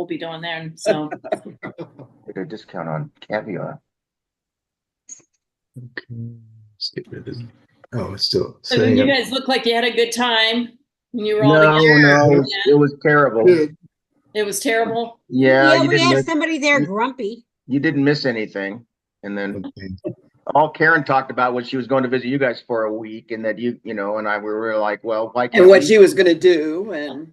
we'll be doing there. And so Get a discount on caviar. Okay. Let's get rid of this. Oh, it's still so then setting you up. guys look like you had a good time when you were all No, together. no, it was terrible. It was terrible. Yeah, we had somebody there grumpy. you didn't miss anything. And then Okay. all Karen talked about was she was going to visit you guys for a week, and that you know, and we were like, well, why can't And what we? she was going to do, and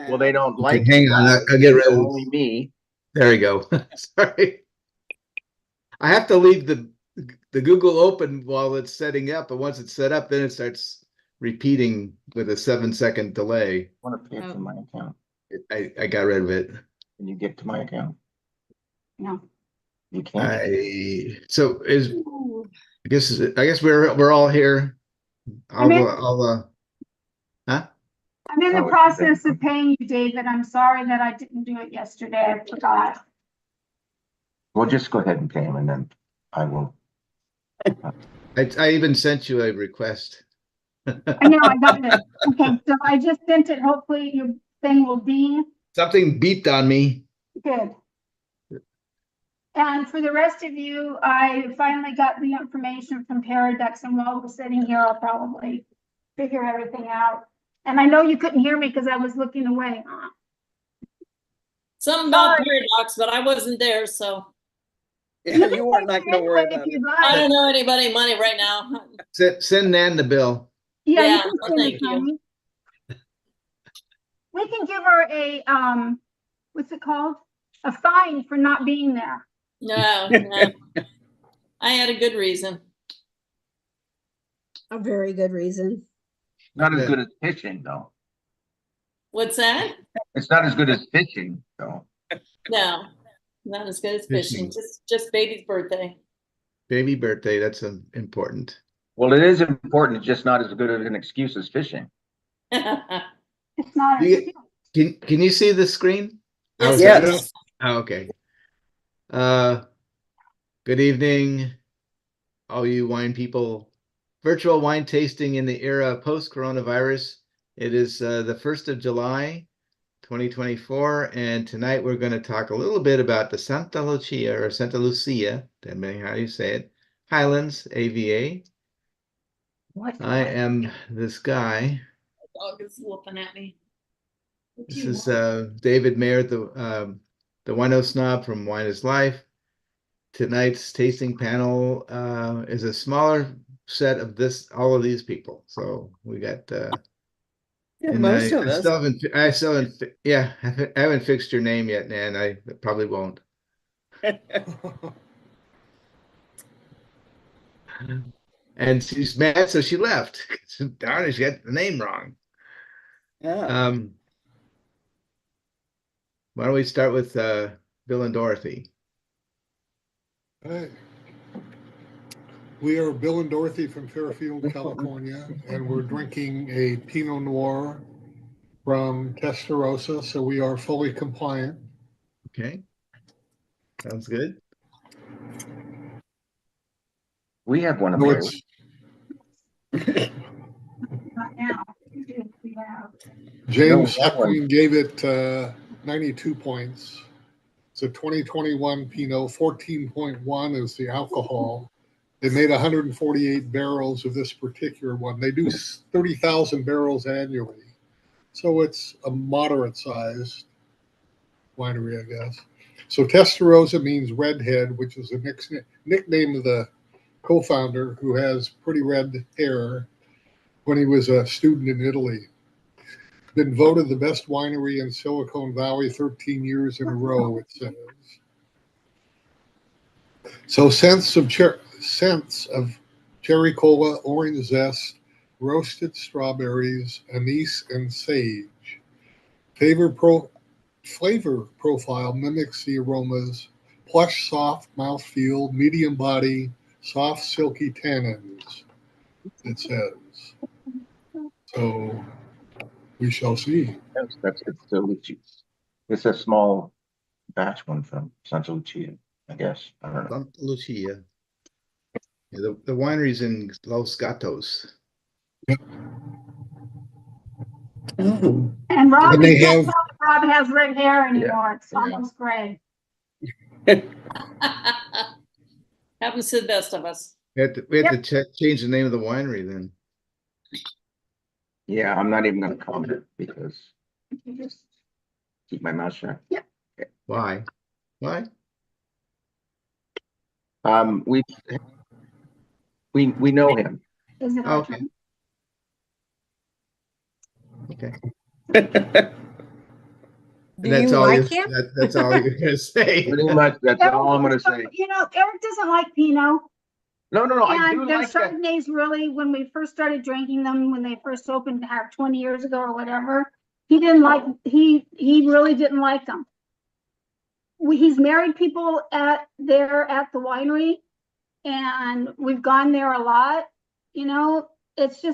Well, they don't like. Okay, hang on. I'll get rid of only me. There we go. Sorry. I have to leave the Google open while it's setting up, but once it's set up, then it starts repeating with a 7-second delay. I want to pay for my account. I got rid of it. Can you get to my account? No. You can't. So I guess we're all here. I'm in the Oh, process of paying you, David. I'm sorry that I didn't do it yesterday. I forgot. Well, just go ahead and pay him, and then I will. I even sent you a request. I know, I got it. Okay, so I just sent it. Hopefully your thing will ding. Something beeped on me. Good. And for the rest of you, I finally got the information from Paradox, and while we're sitting here, I'll probably figure everything out. And I know you couldn't hear me because I was looking away. Something about Paradox, but I wasn't there, so yeah, you weren't not going to worry about it. I don't know anybody money right now. Send Nan the bill. Yeah, Yeah, you can well, send thank it to you. me. We can give her a what's it called? A fine for not being there. No, I had a good reason. A very good reason. Not as good as fishing, though. What's that? It's not as good as fishing, though. No, not as good as fishing. Fishing. Just baby's birthday. Baby birthday, that's important. Well, it is important. It's just not as good of an excuse as fishing. It's not. Can you see the screen? Yes, Yes. Oh, okay. Good evening, all you wine people. Virtual wine tasting in the era post-coronavirus. It is the 1st of July, 2024, and tonight we're going to talk a little bit about the Santa Lucia, or Santa Lucia, depending on how you say it, Highlands, AVA. What? I am this guy. Dog is looking at me. This is David Mayer, the wino snob from Wine is Life. Tonight's tasting panel is a smaller set of all of these people. So we got Most of us. I haven't fixed your name yet, Nan. I probably won't. And she's mad, so she left. Darn it, she got the name wrong. Yeah. Why don't we start with Bill and Dorothy? Hi. We are Bill and Dorothy from Fairfield, California, and we're drinking a Pinot Noir from Testarossa, so we are fully compliant. Okay. Sounds good. We have one of No, those. it's- Not now. We have. James No, that one. Huckling gave it 92 points. It's a 2021 Pinot, 14.1 is the alcohol. They made 148 barrels of this particular one. They do 30,000 barrels annually. So it's a moderate sized winery, I guess. So Testarossa means redhead, which is a nickname of the co-founder who has pretty red hair when he was a student in Italy. Been voted the best winery in Silicon Valley 13 years in a row, it says. So scents of cherry cola, orange zest, roasted strawberries, anise, and sage. Flavor profile mimics the aromas: plush, soft mouthfeel, medium body, soft, silky tannins, it says. So we shall see. That's the Lucia. It's a small batch one from Santa Lucia, I guess. I don't know. Santa Lucia. Yeah, the winery's in Los Gatos. Oh, And Rob, And they you can't have- tell that Rob has red hair anymore. It's Yeah. almost gray. Happens to the best of us. We have to change the name of the winery then. Yeah, I'm not even gonna comment because You just- keep my mouth shut. Why? Why? We know him. Is it our Okay. turn? Okay. Do That's you all like him? That's all you're gonna say. Pretty much, that's all I'm gonna say. You know, Eric doesn't like Pinot. No, I do And their like that. Chardonnays really, when we first started drinking them, when they first opened 20 years ago or whatever, he didn't like, he really didn't like them. He's married people at the winery, and we've gone there a lot. You know, it's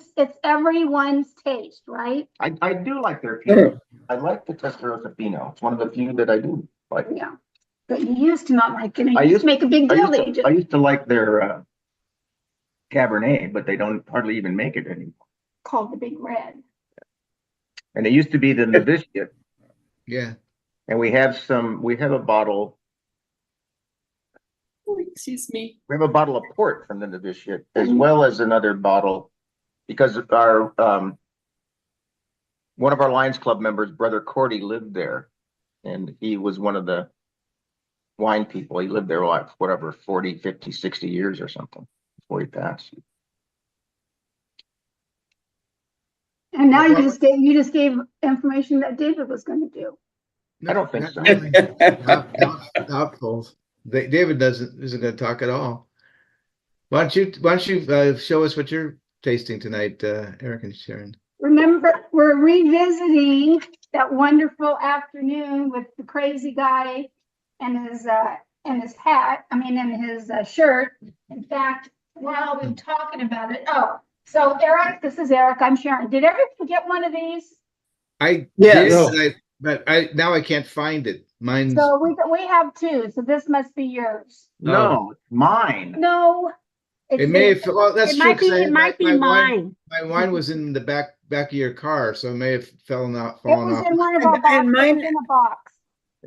everyone's taste, right? I do like their Pinot. I like the Testarossa Pinot. It's one of the few that I do like. Yeah. But you used to not like it. I You used used to make a big deal that you I did. used to like their Cabernet, but they don't hardly even make it anymore. Called the Big Red. And it used to be the novitiate, Yeah. and we have a bottle. Oh, excuse me. We have a bottle of port from the novitiate, as well as another bottle, because our one of our Lions Club members, Brother Cordy, lived there, and he was one of the wine people. He lived there like whatever 40, 50, 60 years or something before he passed. And now you just gave information that David was going to do. I don't think so. Really. Doubtful. David isn't going to talk at all. Why don't you show us what you're tasting tonight, Eric and Sharon? Remember, we're revisiting that wonderful afternoon with the crazy guy and his hat. I mean, and his shirt. In fact, while we're talking about it, so Eric, this is Eric. I'm Sharon. Did Eric get one of these? I Yes. did, but now I can't find it. Mine's So we have two. So this must be yours. No, it's mine. No, It may have. Well, that's It true. might be, 'Cause it might be mine. My wine was in the back of your car, so it may have fallen it off. was in one of our And boxes. mine- In a box.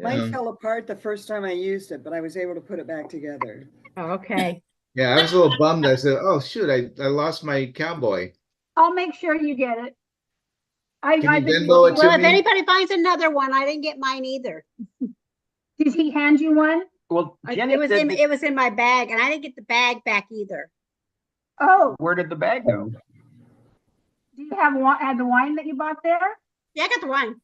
Mine fell apart the first time I used it, but I was able to put it back together. Oh, okay. Yeah, I was a little bummed. I said, "Oh shoot, I lost my cowboy." I'll make sure you get it. Can you I've been Venmo it looking- to Well, if me? anybody finds another one, I didn't get mine either. Did he hand you one? Well, Jenny It was said in, that- it was in my bag, and I didn't get the bag back either. Oh, where did the bag go? do you have the wine that you bought there? Yeah, I got the wine.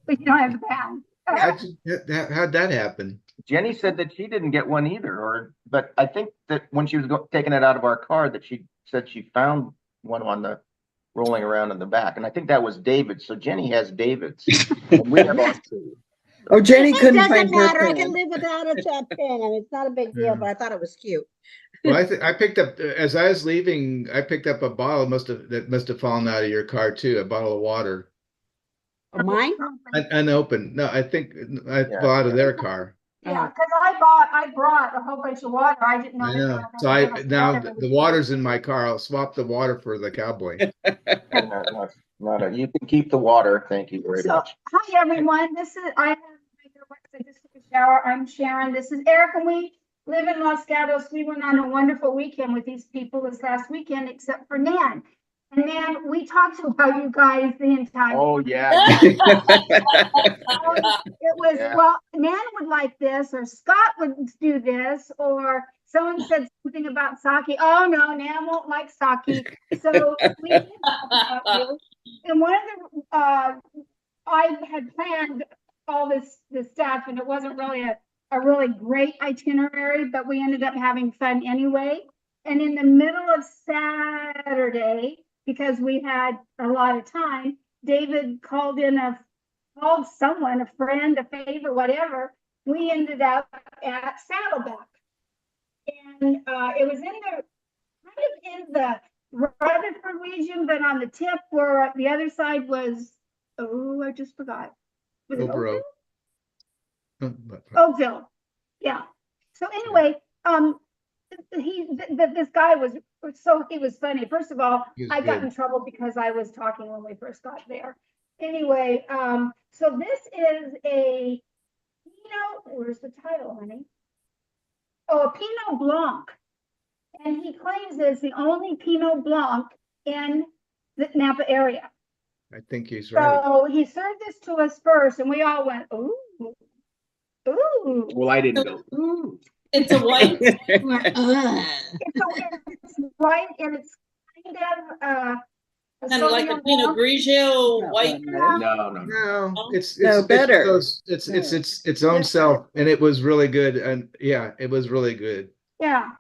But you don't have the bag. How'd that happen? Jenny said that she didn't get one either, but I think that when she was taking it out of our car, that she said she found one on the rolling around in the back, and I think that was David. So Jenny has David's, and we have ours too. Oh, Jenny It couldn't doesn't find her matter. I pen. can live without a pen. I mean, it's not a big deal, Yeah. but I thought it was cute. Well, I picked up as I was leaving. I picked up a bottle that must have fallen out of your car too. A bottle of water, Or mine? unopened. No, I think I Yeah. fell out of their car. Yeah, because I brought a whole bunch of water. I didn't know. I that they know. were gonna So give us now water. the water's in my car. I'll swap the water for the cowboy. You can keep the water. Thank you very So, much. hi everyone. I just took a shower. I'm Sharon. This is Eric, and we live in Los Gatos. We went on a wonderful weekend with these people this last weekend, except for Nan. And Nan, we talked about you guys the entire. Oh yeah. It was, Yeah. well, Nan would like this, or Scott would do this, or someone said something about sake. Oh, no, Nan won't like sake. So we did talk about you. And one of the, I had planned all this stuff, and it wasn't really a really great itinerary, but we ended up having fun anyway. And in the middle of Saturday, because we had a lot of time, David called someone, a friend, a favor, whatever. We ended up at Saddleback. And it was in the Rutherford region, but on the tip where the other side was, I just forgot. Was it Oprah. Oakville? Yeah. So anyway, this guy he was funny. First of all, He was I got good. in trouble because I was talking when we first got there. Anyway, so this is a Pinot, where's the title, honey? Oh, a Pinot Blanc. And he claims it's the only Pinot Blanc in the Napa area. I think he's right. So he served this to us first, and we all went, ooh, ooh. Well, I didn't go, ooh. It's a white. It's white, and it's kind of a Kind of like a Sauvignon Pinot Blanc. Grigio Not white. bad. No. No, it's No, better. it's its own self, and it was really good. And yeah, it was really good. Yeah.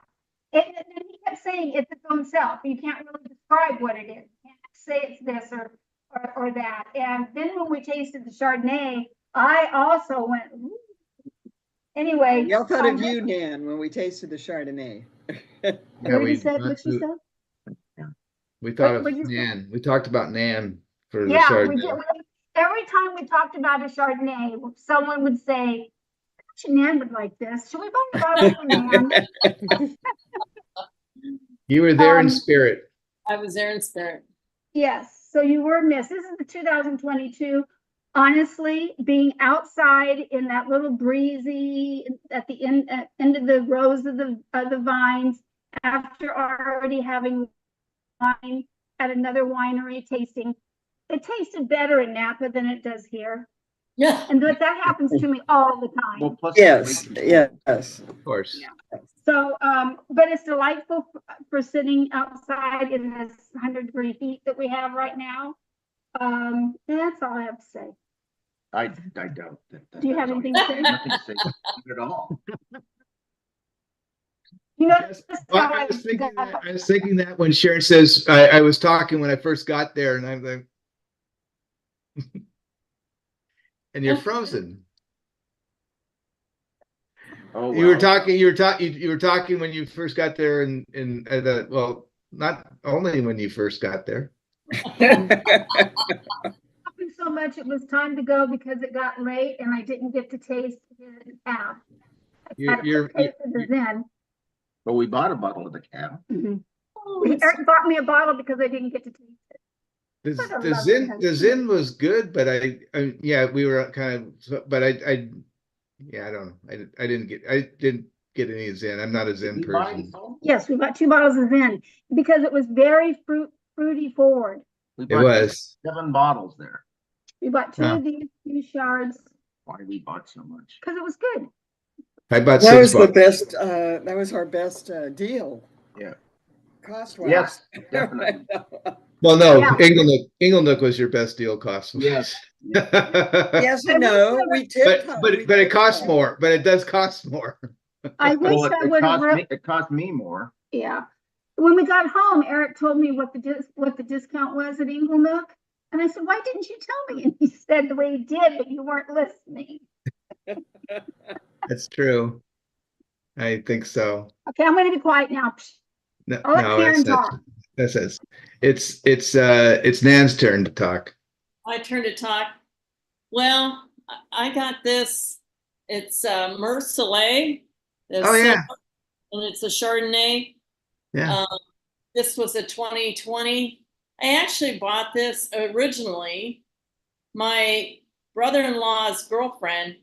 And he kept saying it's its own self. You can't really describe what it is. You can't say it's this or that. And then when we tasted the Chardonnay, I also went, ooh. Anyway. We all thought of you, Nan, when we tasted the Chardonnay. Yeah, What did he say? What she said? we thought of what'd you say? Nan. We talked about Nan for the Yeah, we Chardonnay. did. Every time we talked about a Chardonnay, someone would say, Nan would like this. Should we buy a bottle for Nan? You were there in Um, spirit. I was there in spirit. Yes, so you were missed. This is the 2022. Honestly, being outside in that little breezy at the end of the rows of the vines, after already having wine at another winery tasting, it tasted better in Napa than it does here. Yeah. And that happens to me all the time. Well, plus. Yes, yes. Of course. So, but it's delightful for sitting outside in this 100-degree heat that we have right now. And that's all I have to say. I doubt that. Do you have anything to say? Nothing to say at all. You know, Yes. this is Well, how I I was thinking got- that, I was thinking that when Sharon says I was talking when I first got there, and I'm like, and you're frozen. Oh, You were well. talking. You were talking when you first got there, and well, not only when you first got there. so much it was time to go because it got late and I didn't get to taste his cab. You're Then. But we bought a bottle of the cab. Eric bought me a bottle because I didn't get to taste it. the Zin was good, but yeah, we were kind of, but I yeah, I don't know. I didn't get any Zin. I'm not a Zin person. Yes, we bought 2 bottles of Zin because it was very fruity forward. We It bought was. 7 bottles there. We bought 2 Yeah. of these 2 shards Why we bought so much? because it was good. I bought That 6 was the bottles. best, that was our best deal. Yeah. Cost-wise. Yes, definitely. Well, no, Yeah. Inglenook was your best deal cost. Yes. Yes and no, we tipped. but it costs more. But it does cost more. I wish Well, I would have. it cost me more. Yeah. When we got home, Eric told me what the discount was at Inglenook. And I said, why didn't you tell me? And he said the way he did, but you weren't listening. That's true. I think so. Okay, I'm going to be quiet now. No, I'll let Karen talk. It's Nan's turn to talk. My turn to talk. Well, I got this. It's Mercelet. Oh, yeah. And it's a Chardonnay. Yeah. This was a 2020. I actually bought this originally. My brother-in-law's girlfriend,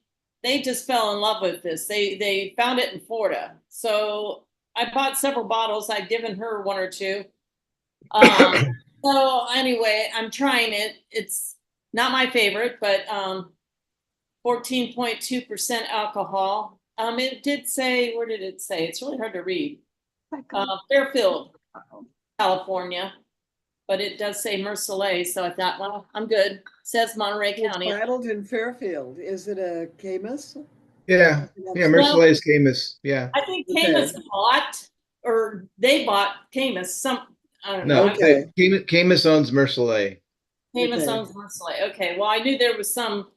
they just fell in love with this. They found it in Florida. So I bought several bottles. I'd given her 1 or 2. So anyway, I'm trying it. It's not my favorite, but 14.2% alcohol. It did say, where did it say? It's really hard to read. Fairfield, California, but it does say Mercelet. So I thought, well, I'm good. It says Monterey County. It's bottled in Fairfield. Is it a Camus? Yeah. Mercedes Camus. Yeah. I think Okay. Camus bought, or they bought Camus. I don't No. know. Okay. Camus owns Mercedes. Camus Okay. owns Mercelet. Okay, well, I knew there was some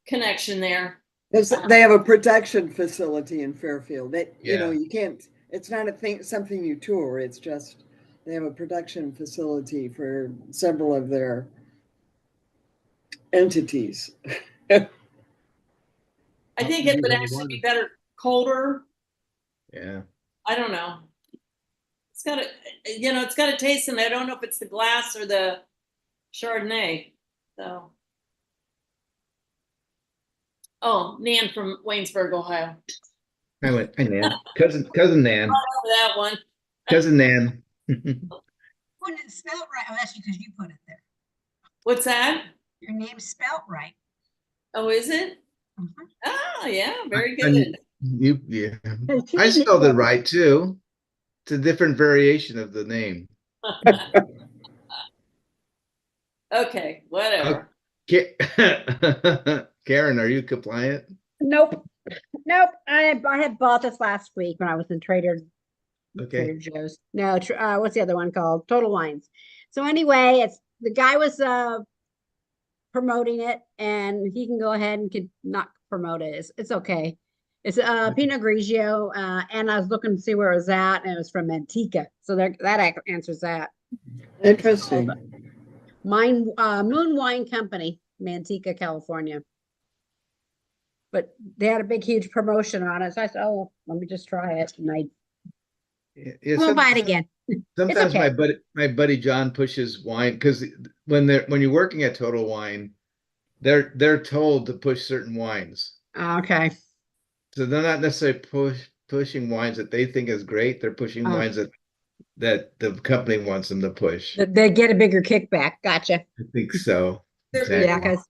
connection there. They have a production facility in Fairfield. Yeah. You can't, it's not something you tour. It's just, they have a production facility for several of their entities. I think it would actually be better colder. Yeah. I don't know. It's got a taste, and I don't know if it's the glass or the Chardonnay. So Oh, Nan from Waynesburg, Ohio. I went, hi, Nan. Cousin Nan. That one. Cousin Nan. Put it spelled right. Oh, that's because you put it there. What's that? Your name's spelled right. Oh, is it? Mhm. Oh, yeah, very And good. yeah. There's too I many spelled it names. right too. It's a different variation of the name. Okay, whatever. Karen, are you compliant? Nope. Nope. I had bought this last week when I was in Trader Okay. Joe's. No, what's the other one called? Total Wines. So anyway, it's the guy was promoting it, and he can go ahead and could not promote it. It's okay. It's Pinot Grigio, and I was looking to see where it was at, and it was from Manteca. So that answers that. Interesting. Moon Wine Company, Manteca, California. But they had a big, huge promotion on it. So I said, oh, let me just try it. And I Yeah, won't buy it again. sometimes okay. my buddy John pushes wine because when you're working at Total Wine, they're told to push certain wines. Okay. So they're not necessarily pushing wines that they think is great. They're pushing wines that the company wants them to push. They get a bigger kickback. Gotcha. I think so. Yeah, Exactly. because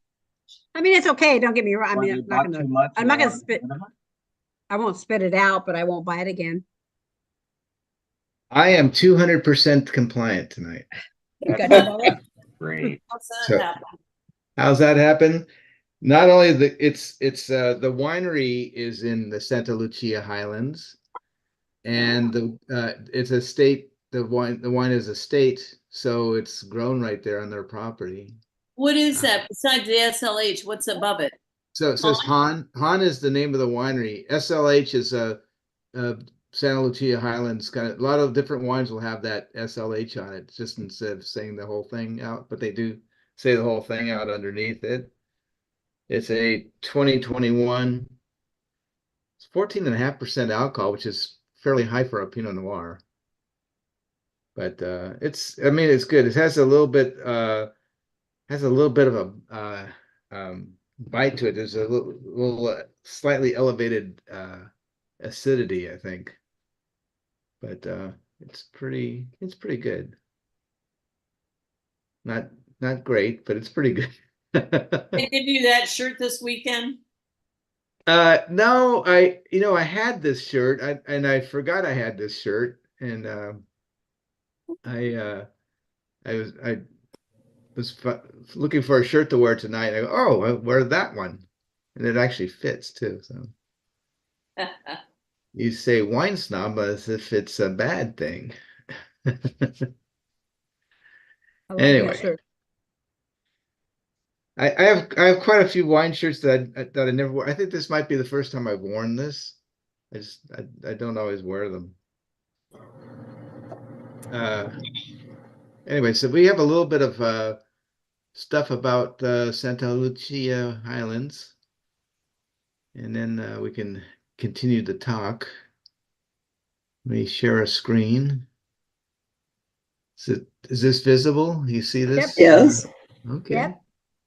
I mean it's okay. Don't get me wrong. I mean, I'm not gonna spit. I won't spit it out, but I won't buy it again. I am 200% compliant tonight. Got your wallet? Great. How's that So- happen? How's that happen? Not only it's the winery is in the Santa Lucia Highlands, and it's a state. The wine is a state, so it's grown right there on their property. What is that besides the SLH? What's above it? So it says Han. Han is the name of the winery. SLH is a Santa Lucia Highlands kind of. A lot of different wines will have that SLH on it, just instead of saying the whole thing out, but they do say the whole thing out underneath it. It's a 2021. It's 14.5% alcohol, which is fairly high for a Pinot Noir. But I mean, it's good. It has a little bit of a bite to it. There's a little slightly elevated acidity, I think. But it's pretty good. Not great, but it's pretty good. They give you that shirt this weekend? No, I had this shirt and I forgot I had this shirt, and I was looking for a shirt to wear tonight. I go, oh, I'll wear that one, and it actually fits too. So you say wine snob as if it's a bad thing. I love Anyway. that shirt. I have quite a few wine shirts that I never wore. I think this might be the first time I've worn this. I don't always wear them. Anyway, so we have a little bit of stuff about Santa Lucia Highlands, and then we can continue to talk. Let me share a screen. Is this visible? You see this? Yes. Okay. Yep.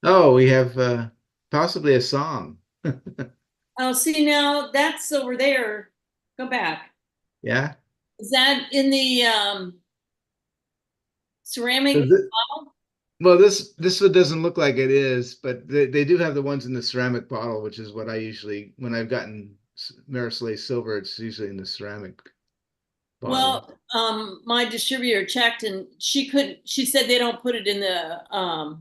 Oh, we have possibly a song. Oh, see, now that's over there. Go back. Yeah. Is that in the ceramic So bottle? well, this one doesn't look like it is, but they do have the ones in the ceramic bottle, which is what I usually, when I've gotten Marisol silver, it's usually in the ceramic bottle. Well, my distributor checked and she said they don't put it in the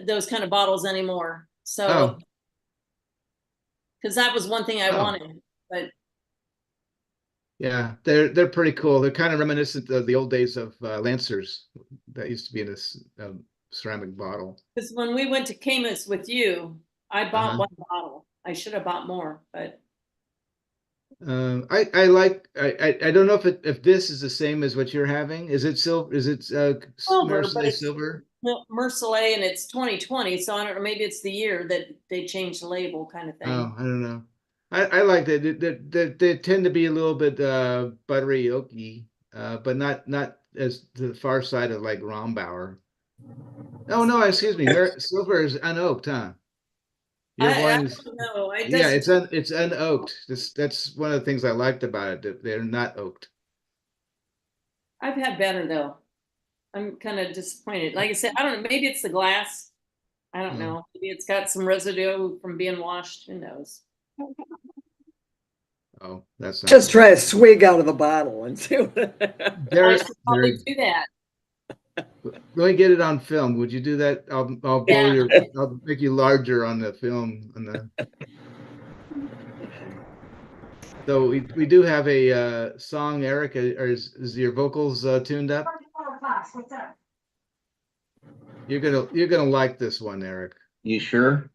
those kind of bottles anymore. So, Oh, because that was one thing I Oh. wanted, but yeah, they're pretty cool. They're kind of reminiscent of the old days of Lancers that used to be in this ceramic bottle. because when we went to Camus with you, I bought Uh-huh. one bottle. I should have bought more, but I like I don't know if this is the same as what you're having. Is it silver? Is it silver, but Marisol it's silver? Mercelet and it's 2020. So I don't know. Maybe it's the year that they changed the label, kind of thing. Oh, I don't know. I like that. They tend to be a little bit buttery oaky, but not as to the far side of like Rombauer. Oh no, excuse me. Silver is unoaked, huh? Your I wine is, don't know. I yeah, just, it's unoaked. That's one of the things I liked about it, that they're not oaked. I've had better though. I'm kind of disappointed. Like I said, I don't know. Maybe it's the glass. I don't Mm. know. Maybe it's got some residue from being washed. Who knows? Oh, that's not Just good. try a swig out of the bottle and see what. I Derek, should probably Derek, do that. let me get it on film. Would you do that? I'll blow Yeah. I'll make you larger on the film on the. So we do have a song, Eric. Is your vocals tuned up? What's up? You're gonna like this one, Eric. You sure?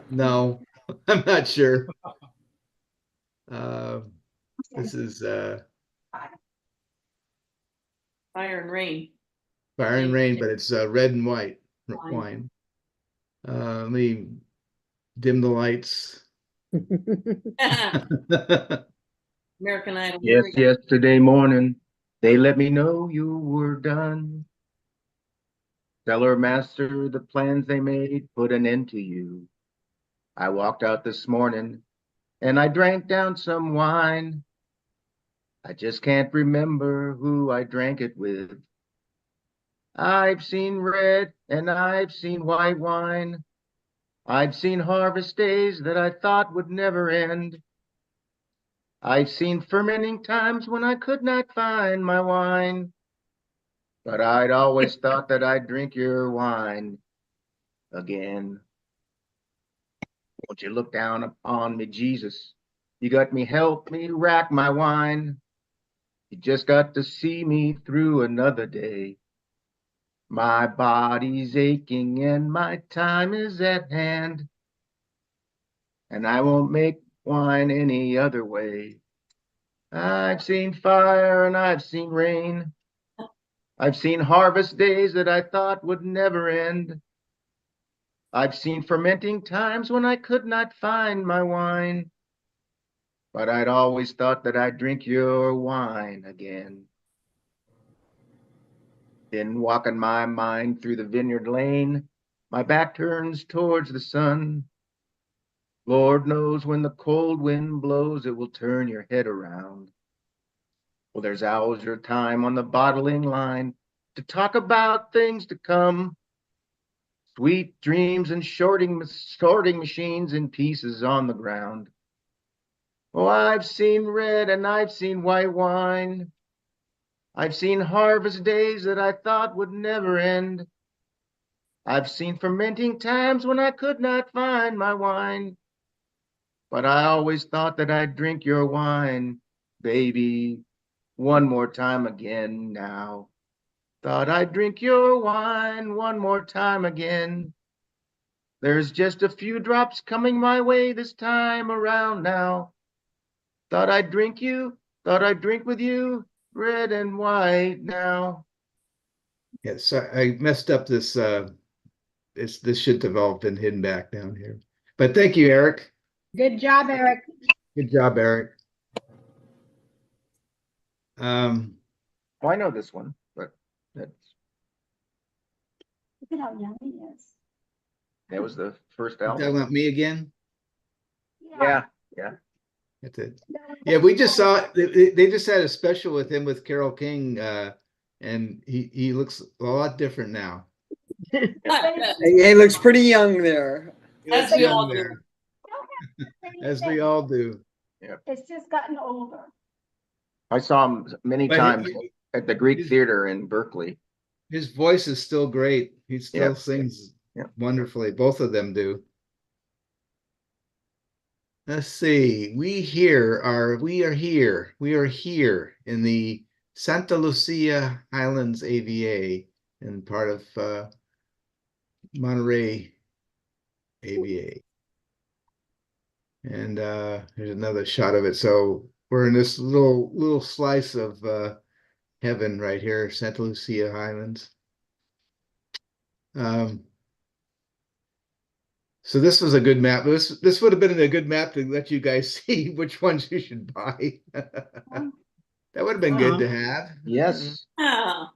No, I'm not sure. This is Fire and rain. Fire and Rain, but it's red and white Wine. wine. Let me dim the lights. American Idol. Yes, yesterday morning, they let me know you were done. Tell her master the plans they made put an end to you. I walked out this morning and I drank down some wine. I just can't remember who I drank it with. I've seen red and I've seen white wine. I've seen harvest days that I thought would never end. I've seen fermenting times when I could not find my wine. But I'd always thought that I'd drink your wine again. Won't you look down upon me, Jesus? You got me, help me rack my wine. You just got to see me through another day. My body's aching and my time is at hand. And I won't make wine any other way. I've seen fire and I've seen rain. I've seen harvest days that I thought would never end. I've seen fermenting times when I could not find my wine. But I'd always thought that I'd drink your wine again. Then walking my mind through the vineyard lane, my back turns towards the sun. Lord knows when the cold wind blows, it will turn your head around. Well, there's hours or time on the bottling line to talk about things to come. Sweet dreams and sorting machines in pieces on the ground. Oh, I've seen red and I've seen white wine. I've seen harvest days that I thought would never end. I've seen fermenting times when I could not find my wine. But I always thought that I'd drink your wine, baby, one more time again now. Thought I'd drink your wine one more time again. There's just a few drops coming my way this time around now. Thought I'd drink with you, red and white now. Yes, so I messed up this. This should have all been hidden back down here. But thank you, Eric. Good job, Eric. Good job, Eric. Oh, I know this one, but that Look at how young he is. was the first You talking album. about me again? Yeah. That's it. Yeah, we just saw they just had a special with him with Carole King, and he looks a lot different now. He looks pretty young there. He looks As we young all there, Don't have to say as we that. all do. It's just gotten older. I saw him many But times at the Greek his- Theater in Berkeley. His voice is still great. He still Yep. sings Yep. wonderfully. Both of them do. Let's see. We are here in the Santa Lucia Highlands AVA and part of Monterey AVA. And here's another shot of it. So we're in this little slice of heaven right here, Santa Lucia Highlands. So this was a good map. This would have been a good map to let you guys see which ones you should buy. That would have been good to have. Yes. Ah,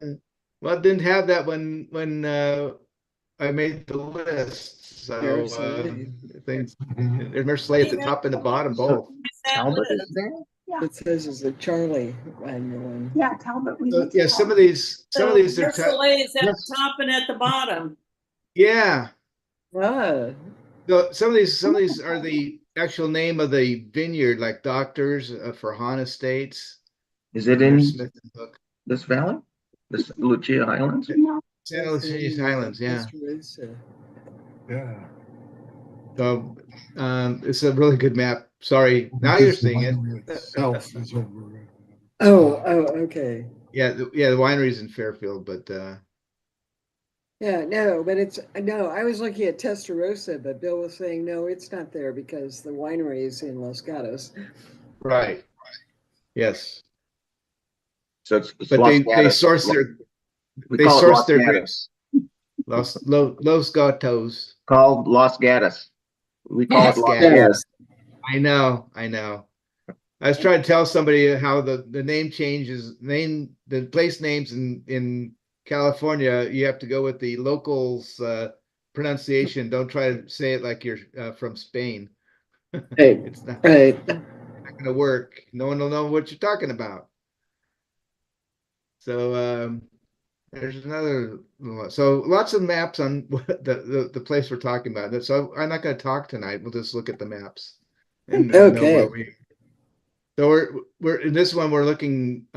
Well, it didn't have that when I made the list. So There's Slade. things there's Slade at the top and the bottom both. Talbot is there? It says it's a Charlie Magdalene. Yeah, Talbot. We So, went to yeah, some of Talbot. these So they're Marseillais is at Yes. the top and at the bottom. yeah. Ah, So some of these are the actual name of the vineyard, like Doctors for Hahn Estates. Is it There's in Smith and Hook. this valley? This Lucia Highlands? No, Santa that's Lucia in, Highlands, yeah. Tuscaloosa. Yeah. So it's a really good map. Sorry, now you're Because the seeing it. winery itself is over. Oh, okay. Yeah, the winery's in Fairfield, but Yeah, no, but it's, no, I was looking at Testarossa, but Bill was saying, no, it's not there because the winery is in Los Gatos. right. Yes. So it's But Los they Gatos. source their We they call it source Los their Gatos. grapes. Los Gatos. Called Los Gatos. We call Los it Los Gatos. Gatos. I know. I was trying to tell somebody how the name changes, the place names in California, you have to go with the locals pronunciation. Don't try to say it like you're from Spain. Right, It's not right. gonna work. No one will know what you're talking about. So there's another so lots of maps on the place we're talking about. So I'm not gonna talk tonight. We'll just look at the maps and know Okay. where we. So we're in this one we're looking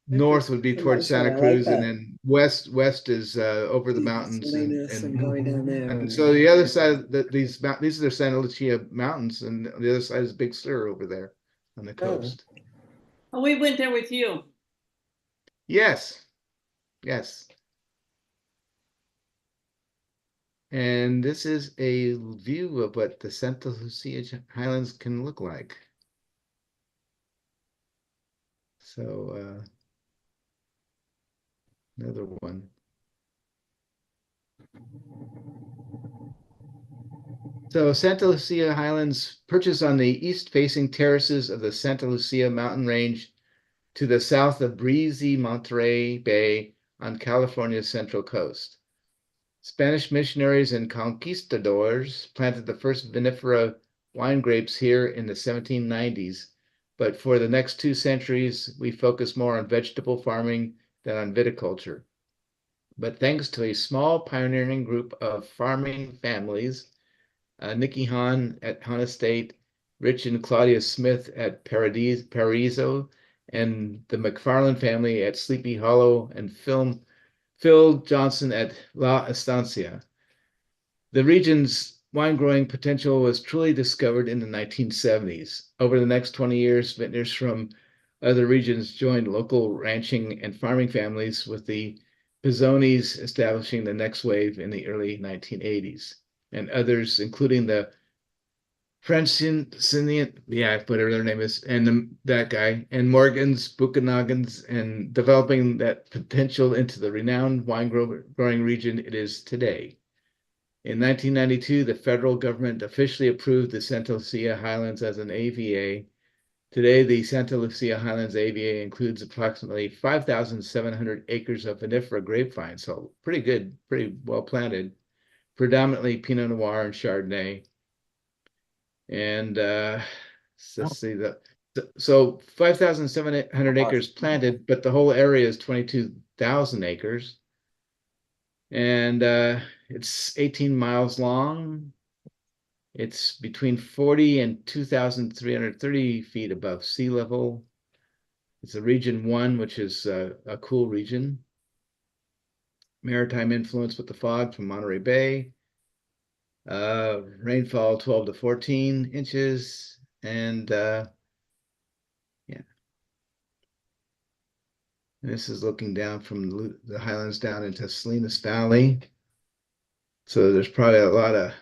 north would be towards That's what I Santa like Cruz, and that. then west is over the mountains, Salinas and going down there. and so the other side of these are the Santa Lucia Mountains, and the other side is Big Sur over there on the coast. Oh, we went there with you. Yes. And this is a view of what the Santa Lucia Highlands can look like. So another one. So Santa Lucia Highlands perches on the east-facing terraces of the Santa Lucia mountain range to the south of breezy Monterey Bay on California's central coast. Spanish missionaries and conquistadors planted the first vinifera wine grapes here in the 1790s, but for the next 2 centuries, we focus more on vegetable farming than on viticulture. But thanks to a small pioneering group of farming families, Nicky Hahn at Hahn Estate, Rich and Claudia Smith at Paraiso, and the McFarland family at Sleepy Hollow, and Phil Johnson at La Estancia. The region's wine growing potential was truly discovered in the 1970s. Over the next 20 years, vintners from other regions joined local ranching and farming families, with the Pizzonis establishing the next wave in the early 1980s, and others, including the Francinian, whatever their name is, and that guy, and Morgan's, Buchanogans, and developing that potential into the renowned wine growing region it is today. In 1992, the federal government officially approved the Santa Lucia Highlands as an AVA. Today, the Santa Lucia Highlands AVA includes approximately 5,700 acres of vinifera grapevine, so pretty good, pretty well planted, predominantly Pinot Noir and Chardonnay. And let's see so 5,700 acres planted, but the whole area is 22,000 acres. And it's 18 miles long. It's between 40 and 2,330 feet above sea level. It's a region 1, which is a cool region. Maritime influence with the fog from Monterey Bay. Rainfall 12 to 14 inches. And this is looking down from the Highlands down into Salinas Valley. So there's probably a lot of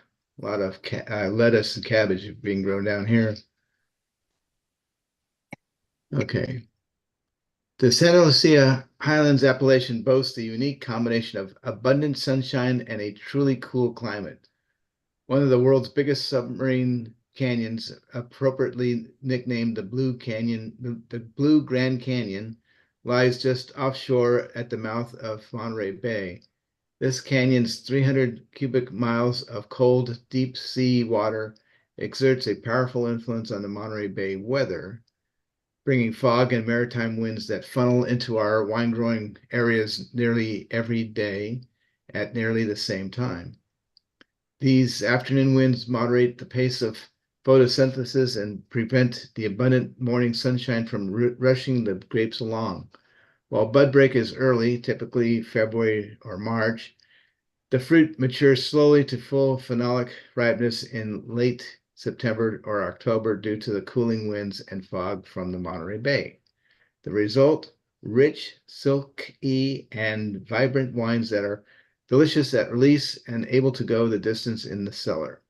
lettuce and cabbage being grown down here. Okay. The Santa Lucia Highlands appellation boasts a unique combination of abundant sunshine and a truly cool climate. One of the world's biggest submarine canyons, appropriately nicknamed the Blue Canyon, the Blue Grand Canyon, lies just offshore at the mouth of Monterey Bay. This canyon's 300 cubic miles of cold, deep sea water exerts a powerful influence on the Monterey Bay weather, bringing fog and maritime winds that funnel into our wine growing areas nearly every day at nearly the same time. These afternoon winds moderate the pace of photosynthesis and prevent the abundant morning sunshine from rushing the grapes along. While bud break is early, typically February or March, the fruit matures slowly to full phenolic ripeness in late September or October due to the cooling winds and fog from the Monterey Bay. The result, rich, silky, and vibrant wines that are delicious at release and able to go the distance in the cellar.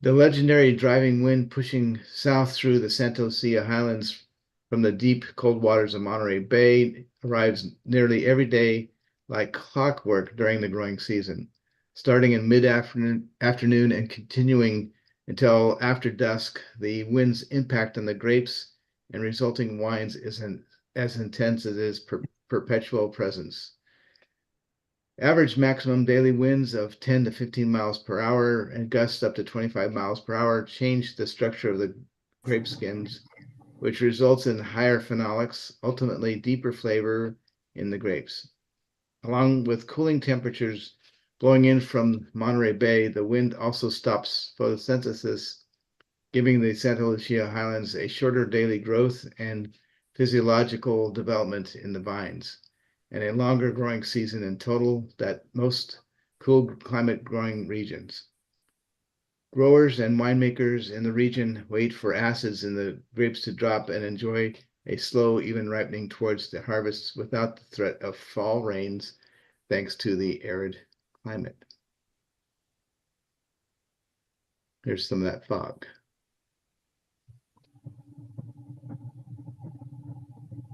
The legendary driving wind pushing south through the Santa Lucia Highlands from the deep, cold waters of Monterey Bay arrives nearly every day like clockwork during the growing season, starting in mid-afternoon and continuing until after dusk. The wind's impact on the grapes and resulting wines is as intense as its perpetual presence. Average maximum daily winds of 10 to 15 miles per hour and gusts up to 25 miles per hour change the structure of the grape skins, which results in higher phenolics, ultimately deeper flavor in the grapes. Along with cooling temperatures blowing in from Monterey Bay, the wind also stops photosynthesis, giving the Santa Lucia Highlands a shorter daily growth and physiological development in the vines, and a longer growing season in total than most cool climate growing regions. Growers and winemakers in the region wait for acids in the grapes to drop and enjoy a slow, even ripening towards the harvests without the threat of fall rains, thanks to the arid climate. Here's some of that fog.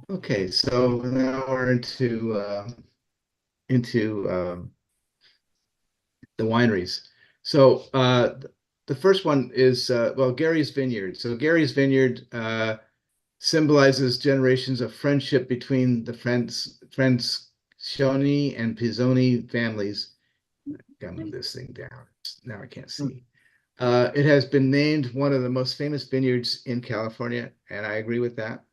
Okay, so now we're into the wineries. So the first one is well, Gary's Vineyard. So Gary's Vineyard symbolizes generations of friendship between the Francioni and Pizzoni families. Gotta move this thing down. Now I can't see. It has been named one of the most famous vineyards in California, and I agree with that,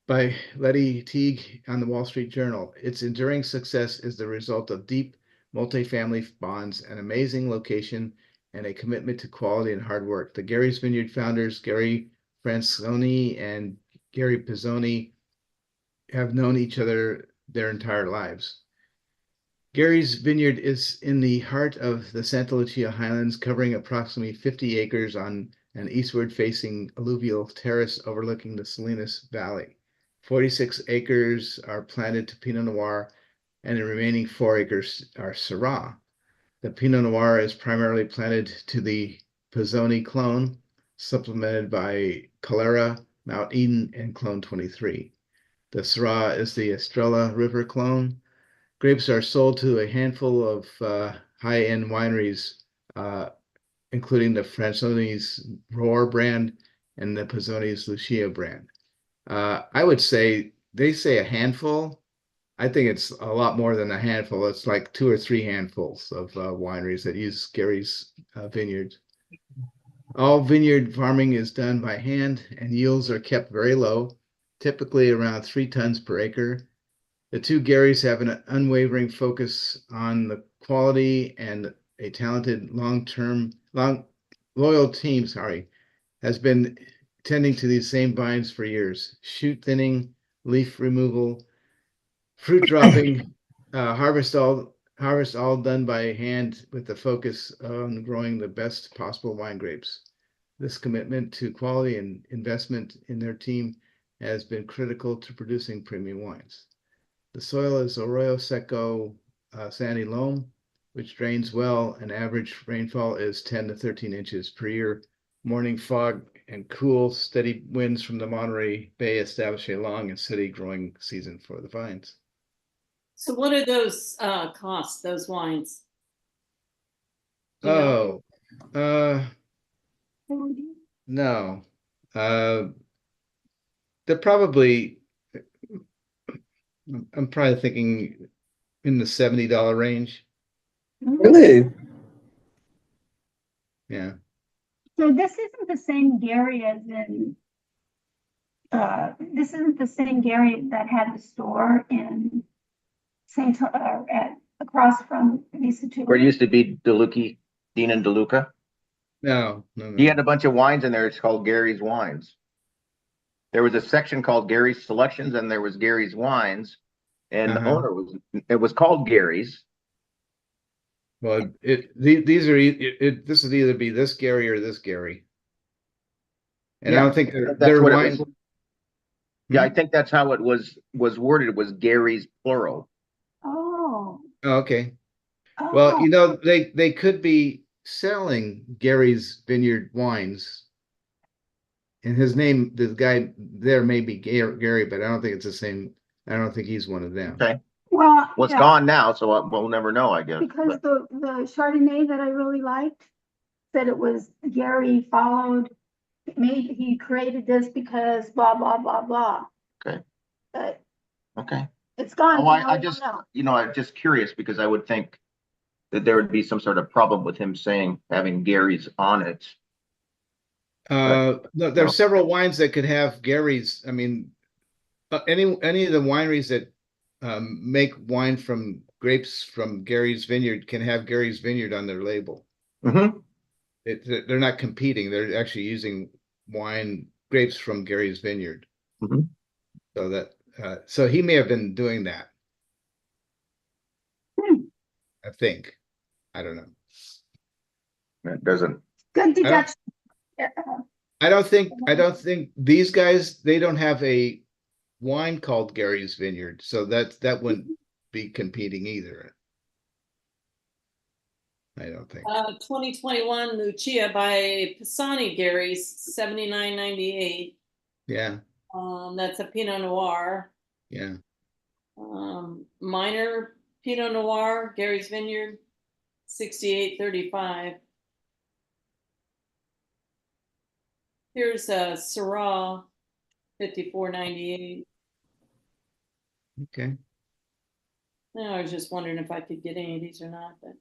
by Letty Teague on the Wall Street Journal. Its enduring success is the result of deep multifamily bonds, an amazing location, and a commitment to quality and hard work. The Gary's Vineyard founders, Gary Francioni and Gary Pizzoni, have known each other their entire lives. Gary's Vineyard is in the heart of the Santa Lucia Highlands, covering approximately 50 acres on an eastward-facing alluvial terrace overlooking the Salinas Valley. 46 acres are planted to Pinot Noir, and the remaining 4 acres are Syrah. The Pinot Noir is primarily planted to the Pizzoni clone, supplemented by Calera, Mount Eden, and Clone 23. The Syrah is the Estrella River clone. Grapes are sold to a handful of high-end wineries, including the Francioni's Roar brand and the Pizzoni's Lucia brand. I would say they say a handful. I think it's a lot more than a handful. It's like 2 or 3 handfuls of wineries that use Gary's vineyards. All vineyard farming is done by hand, and yields are kept very low, typically around 3 tons per acre. The 2 Garys have an unwavering focus on the quality, and a talented loyal team, has been tending to these same vines for years. Shoot thinning, leaf removal, fruit dropping, harvest all done by hand with the focus on growing the best possible wine grapes. This commitment to quality and investment in their team has been critical to producing premium wines. The soil is Arroyo Seco sandy loam, which drains well, and average rainfall is 10 to 13 inches per year. Morning fog and cool, steady winds from the Monterey Bay establish a long and steady growing season for the vines. So what are those costs, those wines? You know? No. They're probably, I'm probably thinking in the $70 range. Really? Yeah. So this isn't the same Gary as in, this isn't the same Gary that had the store in across from Lisa Where it Tulip. used to be Dean and DeLuca. No, no, He had no. a bunch of wines in there. It's called Gary's Wines. There was a section called Gary's Selections, and there was Gary's Wines, and the Uh-huh. owner was called Gary's. Well, this would either be this Gary or this Gary. And I Yeah, don't think that's their what it wine. was. Yeah, I think that's how it was worded. It was Gary's plural. Oh, Oh, okay. Well, oh, they could be selling Gary's Vineyard wines. And his name, the guy there may be Gary, but I don't think it's the same. I don't think he's one of them. Okay. well, Well, it's yeah, gone now, so we'll never know, I guess. because But the Chardonnay that I really liked said it was Gary followed, maybe he created this because blah, blah, blah, blah. Okay. But okay. it's gone. Oh, so I now we don't just, know. I'm just curious because I would think that there would be some sort of problem with him saying having Gary's on it. No, there are several wines that could have Gary's. I mean, any of the wineries that make wine from grapes from Gary's Vineyard can have Gary's Vineyard on their label. Mm-hmm. They're not competing. They're actually using wine grapes from Gary's Vineyard. Mm-hmm. So so he may have been doing that. I think. I don't know. It doesn't. Good deduction. I don't think these guys, they don't have a wine called Gary's Vineyard, so that wouldn't be competing either. I don't think. 2021 Lucia by Pisani Gary's, $79.98. Yeah, That's a Pinot Noir. yeah. Minor Pinot Noir, Gary's Vineyard, $68.35. Here's a Syrah, $54.98. Okay. No, I was just wondering if I could get any of these or not, but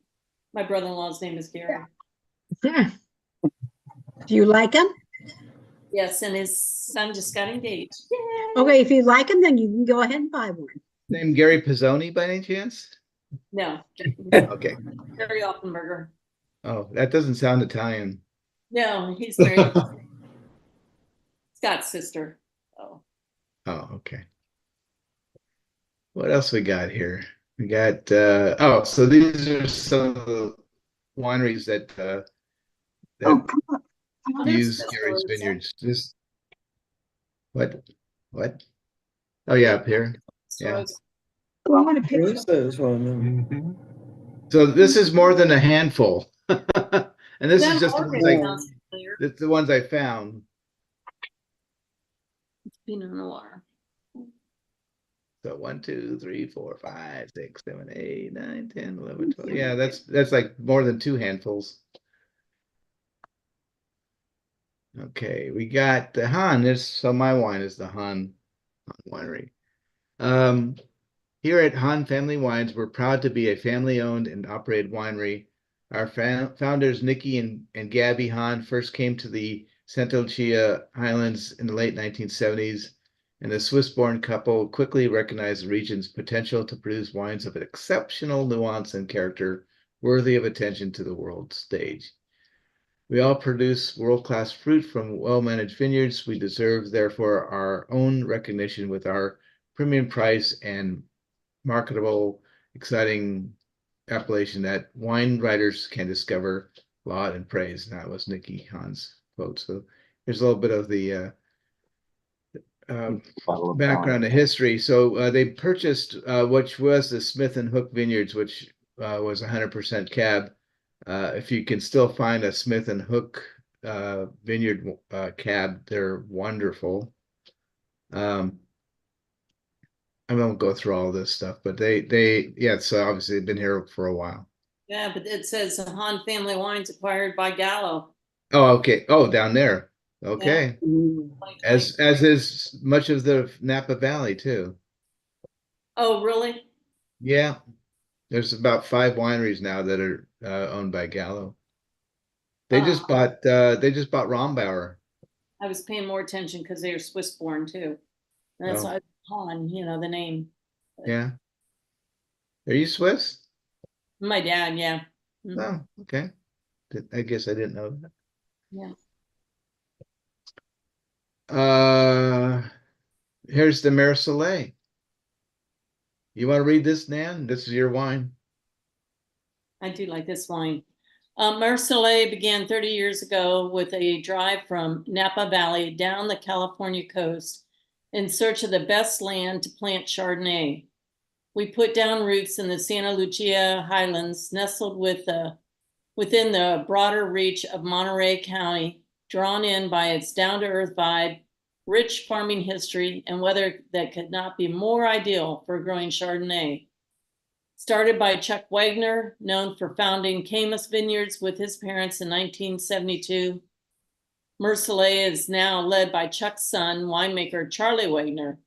my brother-in-law's name is Gary. Yeah. Do you like them? Yes, and his son just got engaged. Yay! Okay, if you like them, then you can go ahead and buy one. Name Gary Pizzoni by any chance? No, Okay. Gary Offenberger. Oh, that doesn't sound Italian. No, he's married. Scott's sister. Oh. Oh, okay. What else we got here? We got so these are some of the wineries that Oh, come on. Oh, there's use Testarossa. Gary's Vineyards. Just what? Oh yeah, up here. Yeah. Oh, I want a picture. Rosa's one of them. Mm-hmm. So this is more than a handful. And this Them is just the already ones sounds familiar. it's the ones I found. Pinot Noir. So 1, 2, 3, 4, 5, 6, 7, 8, 9, 10, 11, 12. Yeah, that's like more than 2 handfuls. Okay, we got the Han. So my wine is the Han winery. Here at Han Family Wines, we're proud to be a family-owned and operated winery. Our founders, Nikki and Gabby Han, first came to the Santa Lucia Highlands in the late 1970s, and the Swiss-born couple quickly recognized the region's potential to produce wines of exceptional nuance and character, worthy of attention to the world stage. We all produce world-class fruit from well-managed vineyards. We deserve, therefore, our own recognition with our premium price and marketable, exciting appellation that wine writers can discover, laud, and praise. And that was Nikki Hahn's quote. So here's a little bit of the background and history. So they purchased, which was the Smith and Hook Vineyards, which was 100% cab. If you can still find a Smith and Hook vineyard cab, they're wonderful. I won't go through all this stuff, but yeah, so obviously they've been here for a while. Yeah, but it says Han Family Wines acquired by Gallo. Oh, okay. Oh, down there. Okay. Mm. As is much of the Napa Valley too. Oh, really? Yeah. There's about 5 wineries now that are owned by Gallo. They just bought Rombauer. I was paying more attention because they are Swiss born too. And that's Oh. why I was calling, the name. Yeah. Are you Swiss? My dad, yeah. Mhm. Oh, okay. I guess I didn't know that. Yeah. Here's the Mer Soleil. You want to read this, Nan? This is your wine. I do like this wine. Marseillais began 30 years ago with a drive from Napa Valley down the California coast in search of the best land to plant Chardonnay. We put down roots in the Santa Lucia Highlands, nestled within the broader reach of Monterey County, drawn in by its down-to-earth vibe, rich farming history, and weather that could not be more ideal for growing Chardonnay. Started by Chuck Wagner, known for founding Camus Vineyards with his parents in 1972, Marseillais is now led by Chuck's son, winemaker Charlie Wagner.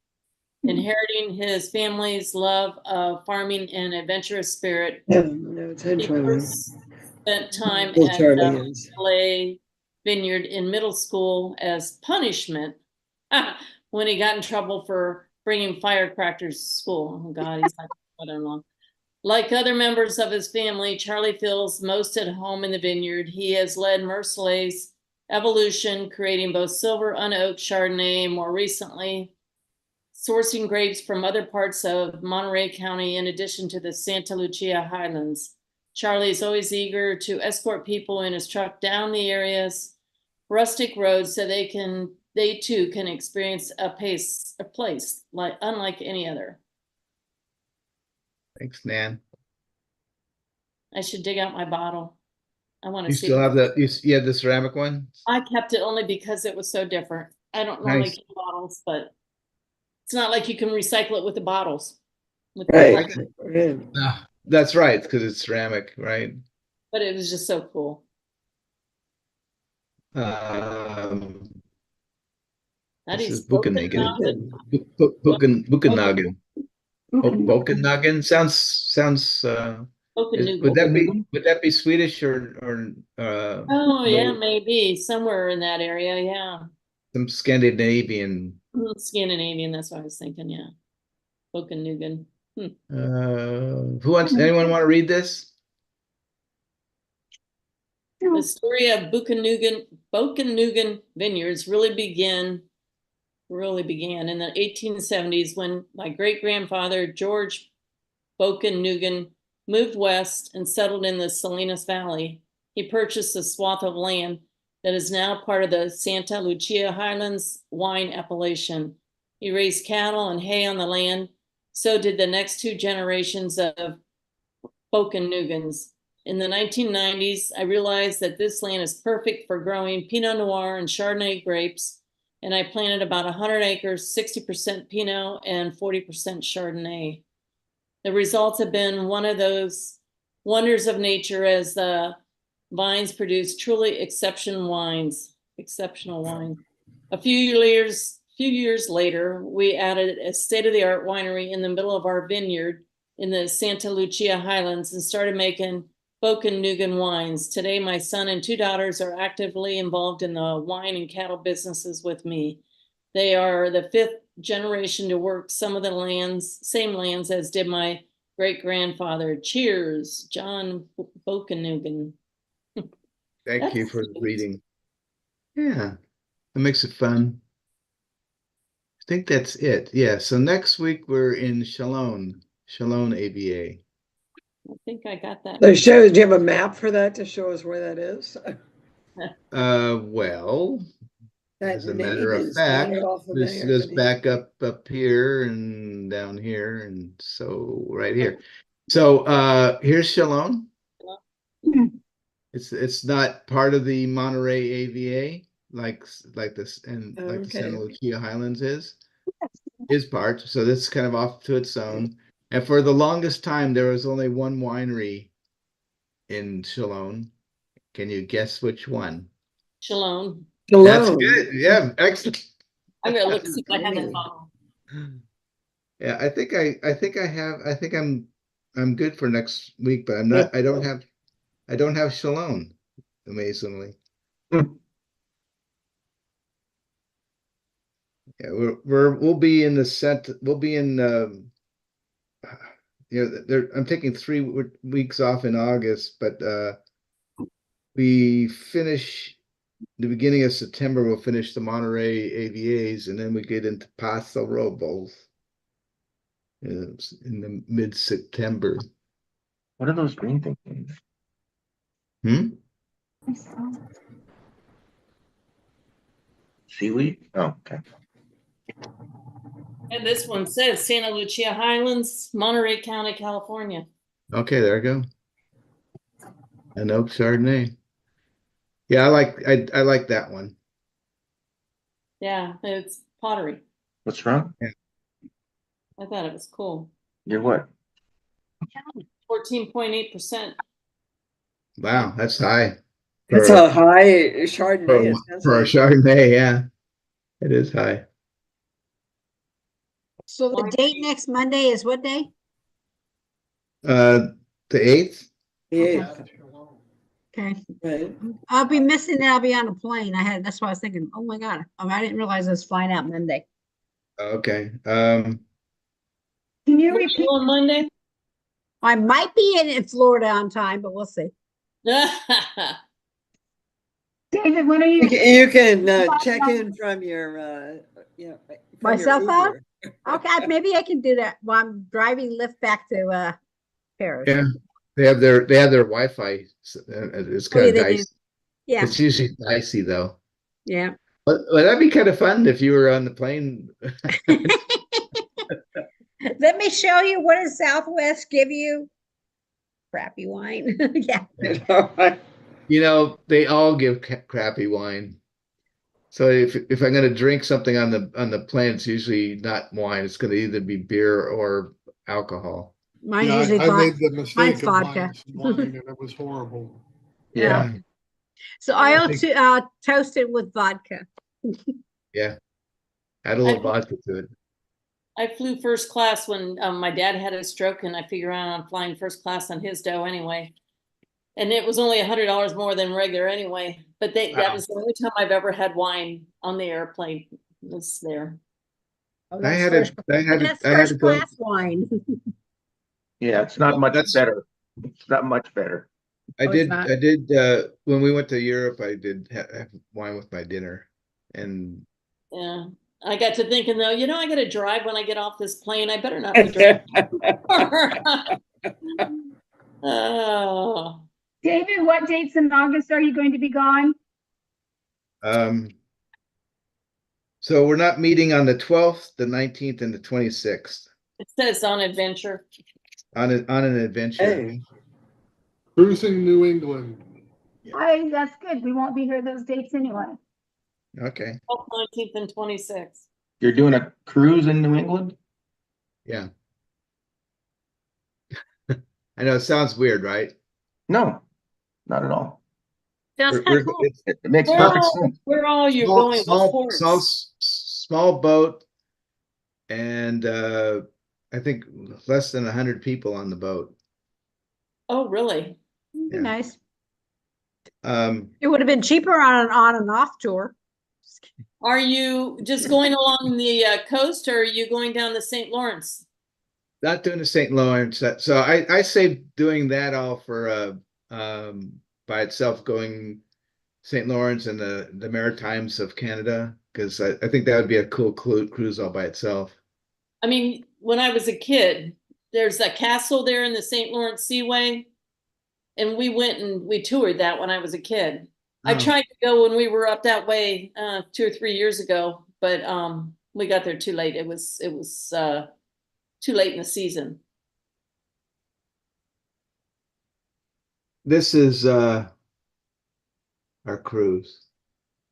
Inheriting his family's love of farming and adventurous spirit, Yeah, no, it's he Charlie. first spent time Well, at Charlie the is. Marseillais Vineyard in middle school as punishment when he got in trouble for bringing firecrackers to school. Oh God, he's like mother-in-law. Like other members of his family, Charlie feels most at home in the vineyard. He has led Marseillais' evolution, creating both silver unoaked Chardonnay and more recently, sourcing grapes from other parts of Monterey County in addition to the Santa Lucia Highlands. Charlie is always eager to escort people in his truck down the area's rustic roads so they too can experience a place like unlike any other. Thanks, Nan. I should dig out my bottle. I want to You see. still have you have the ceramic one? I kept it only because it was so different. I don't normally Nice. keep bottles, but it's not like you can recycle it with the bottles. Right. Right. Ah, that's right, because it's ceramic, right? But it was just so cool. Um, That this is is Buchenhagen. Okanagan. Buchenhagen. Buchenhagen sounds would that be Swedish or Oh yeah, maybe somewhere in that area. Yeah, some Scandinavian? Scandinavian. That's what I was thinking. Yeah, Okanagan. Anyone want to read this? The story of Buchenhagen Vineyards really began in the 1870s when my great-grandfather, George Buchenhagen, moved west and settled in the Salinas Valley. He purchased a swath of land that is now part of the Santa Lucia Highlands wine appellation. He raised cattle and hay on the land. So did the next 2 generations of Buchenhagens. In the 1990s, I realized that this land is perfect for growing Pinot Noir and Chardonnay grapes, and I planted about 100 acres, 60% Pinot and 40% Chardonnay. The results have been one of those wonders of nature as the vines produce truly exceptional wines. A few years later, we added a state-of-the-art winery in the middle of our vineyard in the Santa Lucia Highlands and started making Buchenhagen wines. Today, my son and 2 daughters are actively involved in the wine and cattle businesses with me. They are the 5th generation to work some of the same lands as did my great-grandfather. Cheers, John Buchenhagen. Thank you for reading. Yeah, that makes it fun. I think that's it. Yeah, so next week we're in Chalon AVA. I think I got that. So do you have a map for that to show us where that is? Well, That as a name matter of is fact, not at all this familiar goes to me. back up here and down here, and so right here. So here's Chalon. It's not part of the Monterey AVA like this and like the Santa Lucia Highlands is part. So this is kind of off to its own. And for the longest time, there was only one winery in Chalon. Can you guess which one? Chalon. That's good. Yeah, excellent. I'm gonna look see if I have that bottle. Yeah, I think I'm I'm good for next week, but I'm not. I don't have Shalom, amazingly. Hmm. Yeah, we'll be in the set. We'll be in. I'm taking 3 weeks off in August, but we finish the beginning of September. We'll finish the Monterey AVAs, and then we get into Paso Robles in the mid-September. What are those green things? Hmm? Seaweed? Oh, okay. And this one says Santa Lucia Highlands, Monterey County, California. Okay, there we go. An oak Chardonnay. Yeah, I like that one. Yeah, it's pottery. What's wrong? I thought it was cool. You're what? 14.8%. Wow, that's high. It's a high Chardonnay. It sounds For a like. Chardonnay, yeah. It is high. So the date next Monday is what day? The 8th? Yeah. Okay. Right. I'll be missing it. I'll be on a plane. That's why I was thinking, oh my God. I didn't realize I was flying out Monday. Okay. Can you Were repeat? you on Monday? I might be in Florida on time, but we'll see. David, when are You you? can check in from your My from your cell phone? Uber. Okay, maybe I can do that while I'm driving Lyft back to Paris. Yeah. They have their Wi-Fi. It's Oh, kind yeah, of they do. dicey. Yeah, It's usually dicey though. yeah. But that'd be kind of fun if you were on the plane. Let me show you what does Southwest give you? Crappy wine. Yeah. They all give crappy wine. So if I'm going to drink something on the plane, it's usually not wine. It's going to either be beer or alcohol. Mine's Yeah, usually I made the mine's mistake of vodka. buying some wine and it was horrible. Yeah. So I I'll think- toast it with vodka. Yeah. Add a little vodka to it. I flew first class when my dad had a stroke, and I figured out I'm flying first class on his dough anyway. And it was only $100 more than regular anyway. But that Wow. was the only time I've ever had wine on the airplane. Was there. Oh, I that's had first, to first go. class wine. Yeah, it's not much That's- better. It's not much better. I Oh, it's did. not? I did. When we went to Europe, I did have wine with my dinner, and Yeah. I got to thinking though, I got to drive when I get off this plane. I better not be driving. Oh. David, what dates in August are you going to be gone? so we're not meeting on the 12th, the 19th, and the 26th It says on adventure. on an adventure. Hey, Cruising New England. That's good. We won't be here those dates anyway. Okay. 12th, 19th, and 26th. You're doing a cruise in New England? Yeah. I know it sounds weird, right? No, not at all. Sounds We're- kind of we're- cool. It makes Where perfect all, sense. where all you going with ports? small boat, and I think less than 100 people on the boat. Oh, really? It'd be Yeah. nice. Um, It would have been cheaper on an off tour. Are you just going along the coast, or are you going down the St. Lawrence? Not doing the St. Lawrence. So I say doing that all for by itself, going St. Lawrence and the Maritimes of Canada, because I think that would be a cool cruise all by itself. I mean, when I was a kid, there's a castle there in the St. Lawrence Seaway, and we went and we toured that when I was a kid. I Oh. tried to go when we were up that way 2 or 3 years ago, but we got there too late. It was too late in the season. This is our cruise.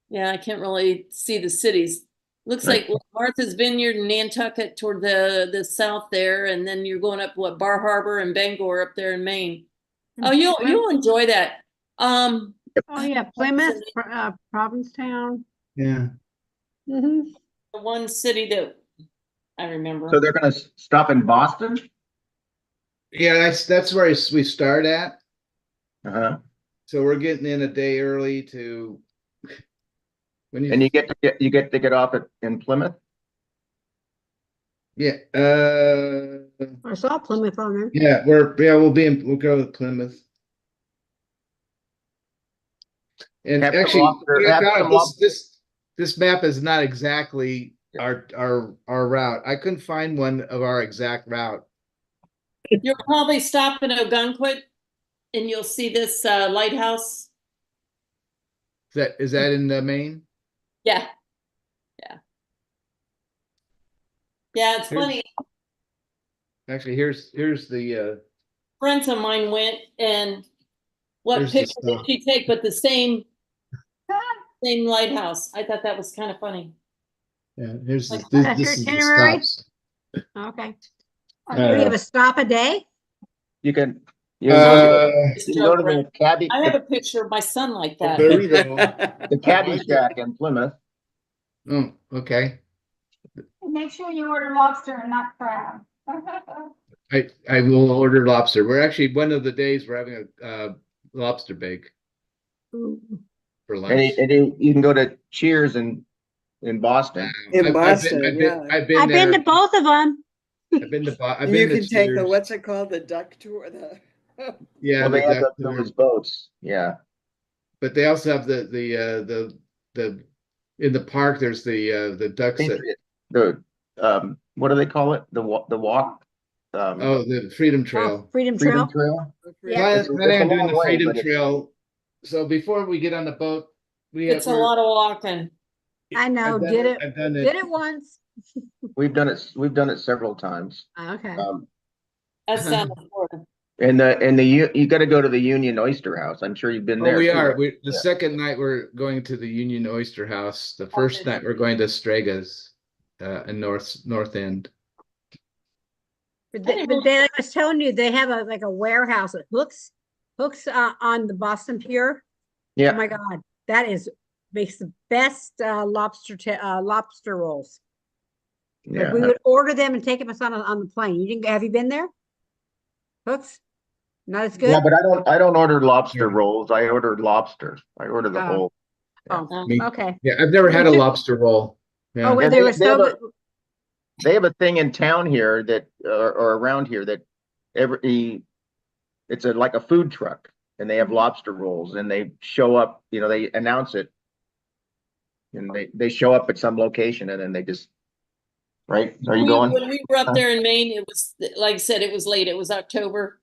Yeah, I can't really see the cities. Looks Right. like Martha's Vineyard and Nantucket toward the south there, and then you're going up Bar Harbor and Bangor up there in Maine. Oh, you'll enjoy that. Oh yeah, Plymouth, Provincetown. Yeah. Hmm. The one city that I remember. So they're gonna stop in Boston? Yeah, that's where we start at. Uh-huh. So we're getting in a day early to when And you get to get off in Plymouth? yeah, I saw Plymouth on there. yeah, we'll go to Plymouth. And Have some actually, lobster, what I have found some out, lobster. this map is not exactly our route. I couldn't find one of our exact route. You'll probably stop in Ogunquit and you'll see this lighthouse. Is that in Maine? Yeah. Yeah. Yeah, it's Here's- funny. Actually, here's the Friends of mine went and what Here's the picture did stuff. she take? But the same lighthouse. I thought that was kind of funny. yeah, here's Like, this is the itinerary? stops. Okay. Uh, Do you have a stop a day? You can Uh, you can go to the cabbie I have a picture of my son like that. There we go. the cabbie shack in Plymouth. oh, okay. And make sure you order lobster and not crab. I will order lobster. We're actually one of the days we're having a lobster bake for lunch. And you can go to Cheers in Boston. In Boston, yeah. I've been I've been there. to both of them. I've been to I've And you been to can take the, Cheers. what's it called, the duck tour, Yeah, Well, they have duck those tour. boats. Yeah. But they also have the in the park. There's the ducks that Patriot. The what do they call it? The walk. oh the Freedom Oh, Trail. Freedom Freedom Trail. Trail. Yeah. It's Planning a on doing long the way, Freedom but it's- Trail. So before we get on the boat, It's a lot of walking. I know, I've done did it, I've done did it once. We've done it several times. Okay. That's down in Florida. And you got to go to the Union Oyster House. I'm sure you've been Oh, there. we too. are. The Yeah. second night we're going to the Union Oyster House. The first night we're going to Straga's, in North End. But I was telling you, they have like a warehouse that hooks on the Boston Pier. Oh Yeah. my God, that makes the best lobster rolls. Like, Yeah. we would order them and take them on the plane. Have you been there? Hooks? Not as good? Yeah, but I don't order lobster rolls. I order lobster. I order the Oh. whole. Oh, Me- okay. Yeah, I've never had a Me too. lobster roll. Yeah. Oh, Yeah, they were so good. They have a thing in town here that or around here that it's like a food truck and they have lobster rolls and they show up, they announce it and they show up at some location and then they just right. Are you going? When we were up there in Maine, it was like I said, it was late. It was October.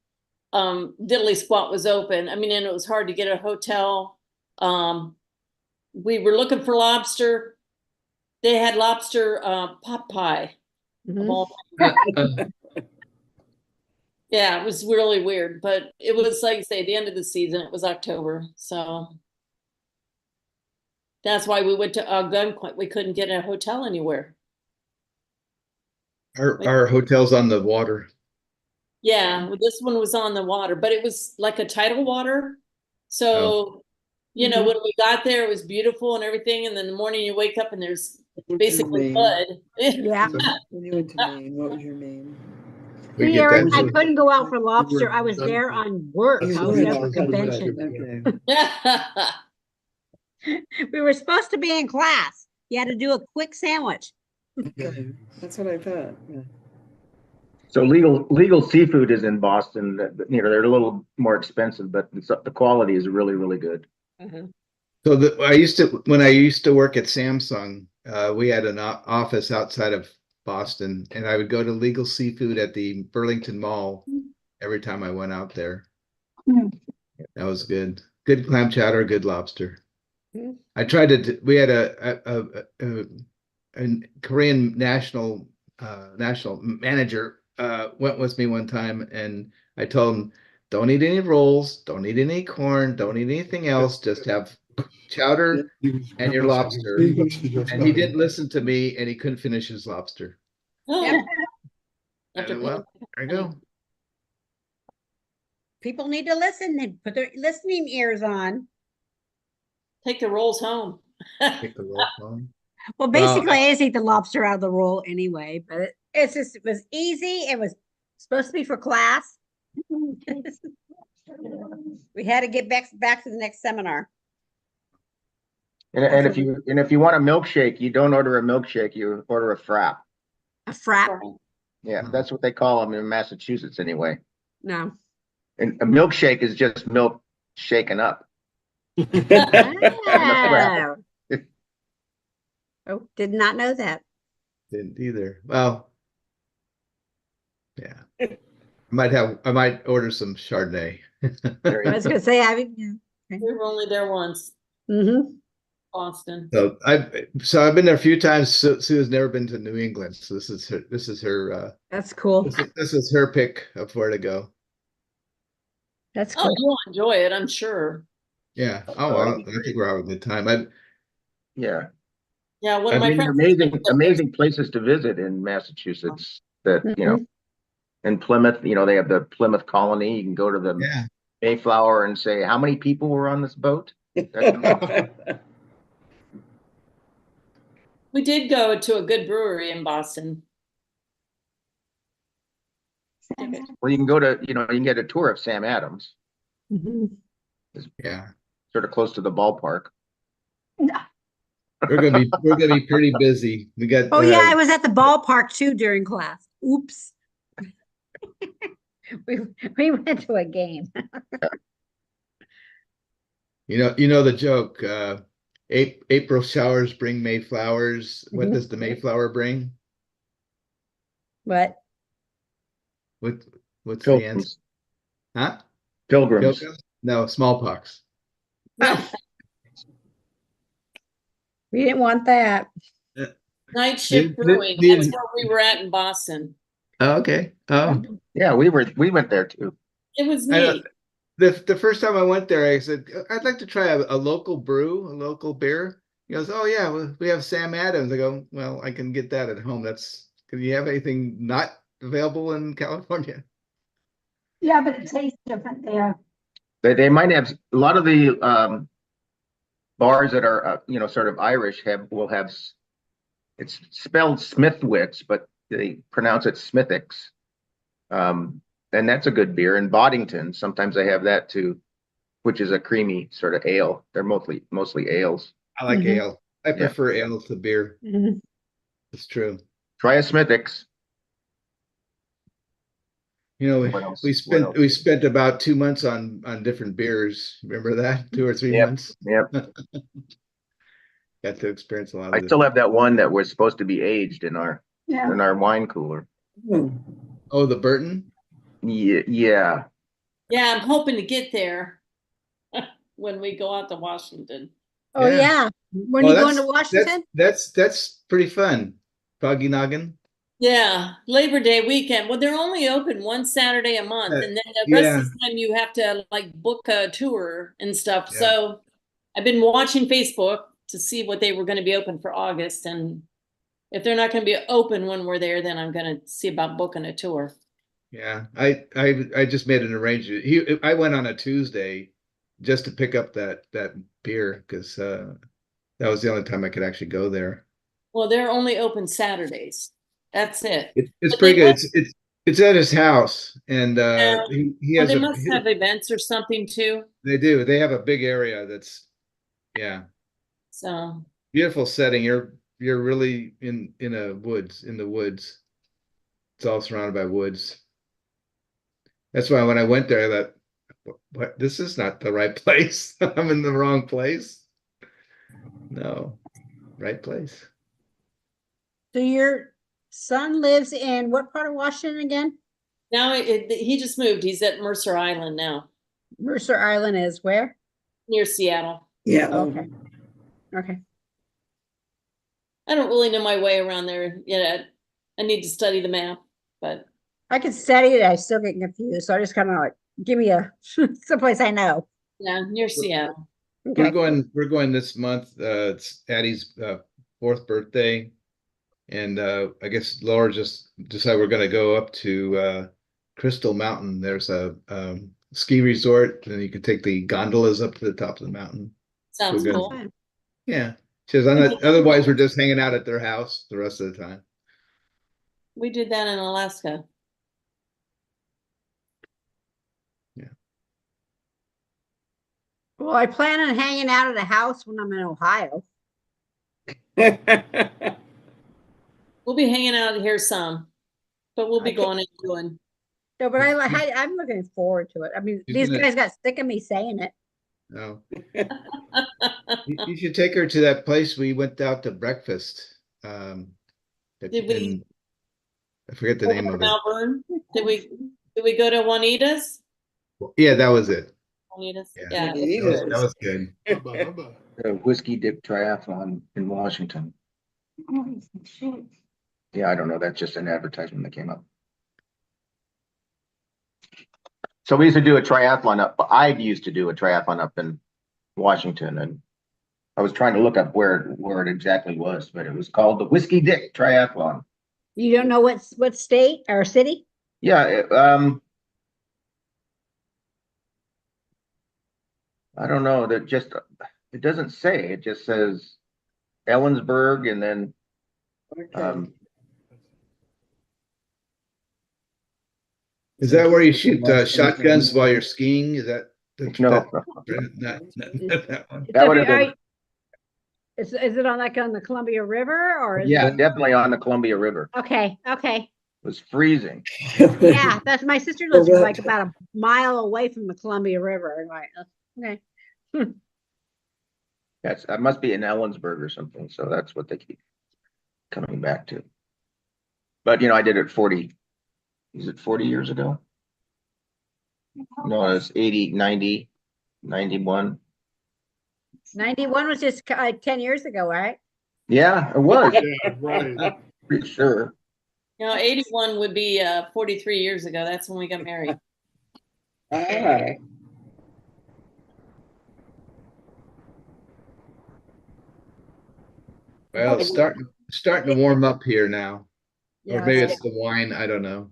Diddley Squat was open. I mean, and it was hard to get a hotel. We were looking for lobster. They had lobster pot pie. Mhm. Yeah, it was really weird, but it was like I say, the end of the season. It was October, so that's why we went to Gunpoint. We couldn't get a hotel anywhere. Our hotel's on the water. Yeah, well, this one was on the water, but it was like a tidal water. So, Mhm. when we got there, it was beautiful and everything. And then in the morning you wake up and there's What's basically your name? mud. Yeah. When you went to Maine, what was your name? We See, get Eric, that. I couldn't go out for lobster. I was there on work. That's I the was there for beach is convention. Okay. We were supposed to be in class. You had to do a quick sandwich. Okay. That's what I thought. Yeah. So legal seafood is in Boston. They're a little more expensive, but the quality is really, really good. So when I used to work at Samsung, we had an office outside of Boston, and I would go to Legal Seafood at the Burlington Mall every time I went out there. Hmm. That was good. Good clam chowder, good lobster. Mhm. I tried to. We had a Korean national manager went with me one time, and I told him, "Don't eat any rolls, don't eat any corn, don't eat anything else. Just have chowder and your lobster." And he didn't listen to me, and he couldn't finish his lobster. Oh, And, well, there you go. People need to listen. They put their listening ears on. take the rolls home. Take the roll phone. Well, basically, I just eat the lobster out of the roll anyway, but it was easy. It was supposed to be for class. We had to get back to the next seminar. And if you want a milkshake, you don't order a milkshake, you order a frap. A frap? Yeah, that's what they call them in Massachusetts anyway. No. And a milkshake is just milk shaken up. Oh. Oh, did not know that. Didn't either. Well, yeah. I might order some Chardonnay. There I you was go. gonna say, yeah. We were only there once, Mm-hmm. Boston. So I've been there a few times. Sue has never been to New England, so this is her That's cool. this is her pick of where to go. That's Oh, cool. you'll enjoy it, I'm sure. Yeah. Oh, well, I think we're having a good time. Yeah. Yeah, one I of my mean, friends. amazing places to visit in Massachusetts that, you know, Mhm. in Plymouth, you know, they have the Plymouth Colony. You can go to the yeah. Mayflower and say, how many people were on this boat? We did go to a good brewery in Boston. Well, you can go to, you know, you can get a tour of Sam Adams, Mhm. Yeah. sort of close to the ballpark. We're gonna be pretty busy. We got Oh yeah, I was at the ballpark too during class. Oops. We went to a game. you know the joke. April showers bring May flowers. What Mhm. does the Mayflower bring? What? What's the answer? Pilgrims. Huh? Pilgrims. Pilgrims? No, smallpox. We didn't want that. Night Shift Brewing, that's where we were at in Boston. Oh, okay. Oh, Yeah, we went there too. It was I know. neat. The first time I went there, I said, I'd like to try a local brew, a local beer. He goes, oh yeah, we have Sam Adams. I go, well, I can get that at home. Can you have anything not available in California? Yeah, but it tastes different there. They might have a lot of the bars that are you know, sort of Irish will have, it's spelled Smithwick's, but they pronounce it Smithwick's. And that's a good beer. In Boddington, sometimes they have that too, which is a creamy sort of ale. They're mostly ales. I like Mhm. ale. I prefer ale to beer. Mhm. It's true. Try a Smithwick's. You know, What else? we What else? spent about 2 months on different beers. Remember that? 2 or 3 Yep. months. Yep. Got to experience a lot I of still different. have that one that was supposed to be aged in Yeah. our wine cooler. Oh, the Burton? Yeah. Yeah, I'm hoping to get there when we go out to Washington. Oh Yeah. yeah. When Well, you going to Washington? That's pretty fun. Foggy Noggin. Yeah, Labor Day weekend. Well, they're only open one Saturday a month, and then the rest Yeah. of the time you have to like book a tour and stuff. Yeah. So I've been watching Facebook to see what they were going to be open for August, and if they're not going to be open when we're there, then I'm going to see about booking a tour. Yeah, I just made an arrangement. I went on a Tuesday just to pick up that beer because that was the only time I could actually go there. Well, they're only open Saturdays. That's it. It's But pretty they good. It's at his house, and Yeah. he Well, has they must have events or something too. They do. They have a big area that's So beautiful setting. You're really in the woods. It's all surrounded by woods. That's why when I went there, I thought, what, this is not the right place. I'm in the wrong place. No, right place. So your son lives in what part of Washington again? now he just moved. He's at Mercer Island now, Mercer Island is where? near Seattle. Yeah. Okay. Okay. I don't really know my way around there yet. I need to study the map, but I can study it. I still get confused. So I just kind of like give me a someplace I know. yeah, near Seattle. Okay. We're going this month. It's Addie's 4th birthday, and I guess Laura just decided we're going to go up to Crystal Mountain. There's a ski resort, and you can take the gondolas up to the top of the mountain. Sounds We're cool. good. Yeah, she says, otherwise we're just hanging out at their house the rest of the time. We did that in Alaska. Well, I plan on hanging out at a house when I'm in Ohio. We'll be hanging out here some, but we'll be I can't- going and doing. No, but I'm looking forward to it. I mean, She's these gonna- guys got sick of me saying it. No. You should take her to that place we went out to breakfast. Did we I forget the over name to of it. Malvern? Did we go to Juanita's? Yeah, that was it. Juanita's? Yeah. Yeah. That was good. Hubba, hubba. The Whiskey Dip Triathlon in Washington. Yeah, I don't know. That's just an advertisement that came up. So we used to do a triathlon up, I used to do a triathlon up in Washington, and I was trying to look up where it exactly was, but it was called the Whiskey Dip Triathlon. You don't know what state or city? Yeah, I don't know. That just it doesn't say. It just says Ellensburg, and then Okay. Is that where you shoot shotguns while you're skiing? Is that no, not that one? It's That would up- have been- are- Is it on the Columbia River or is yeah, it? definitely on the Columbia River. Okay, okay. It was freezing. Yeah, that's my sister lives Well, like about a mile away from the Columbia River. And like, okay. That must be in Ellensburg or something. So that's what they keep coming back to. But I did it 40. Is it 40 years ago? No, it's 80, 90, 91. 91 was just 10 years ago, right? Yeah, it was. Yeah, right. Pretty sure. 81 would be 43 years ago. That's when we got married. Ah, Well, it's starting to warm up here now. Or Yeah, maybe it's- it's the wine. I don't know.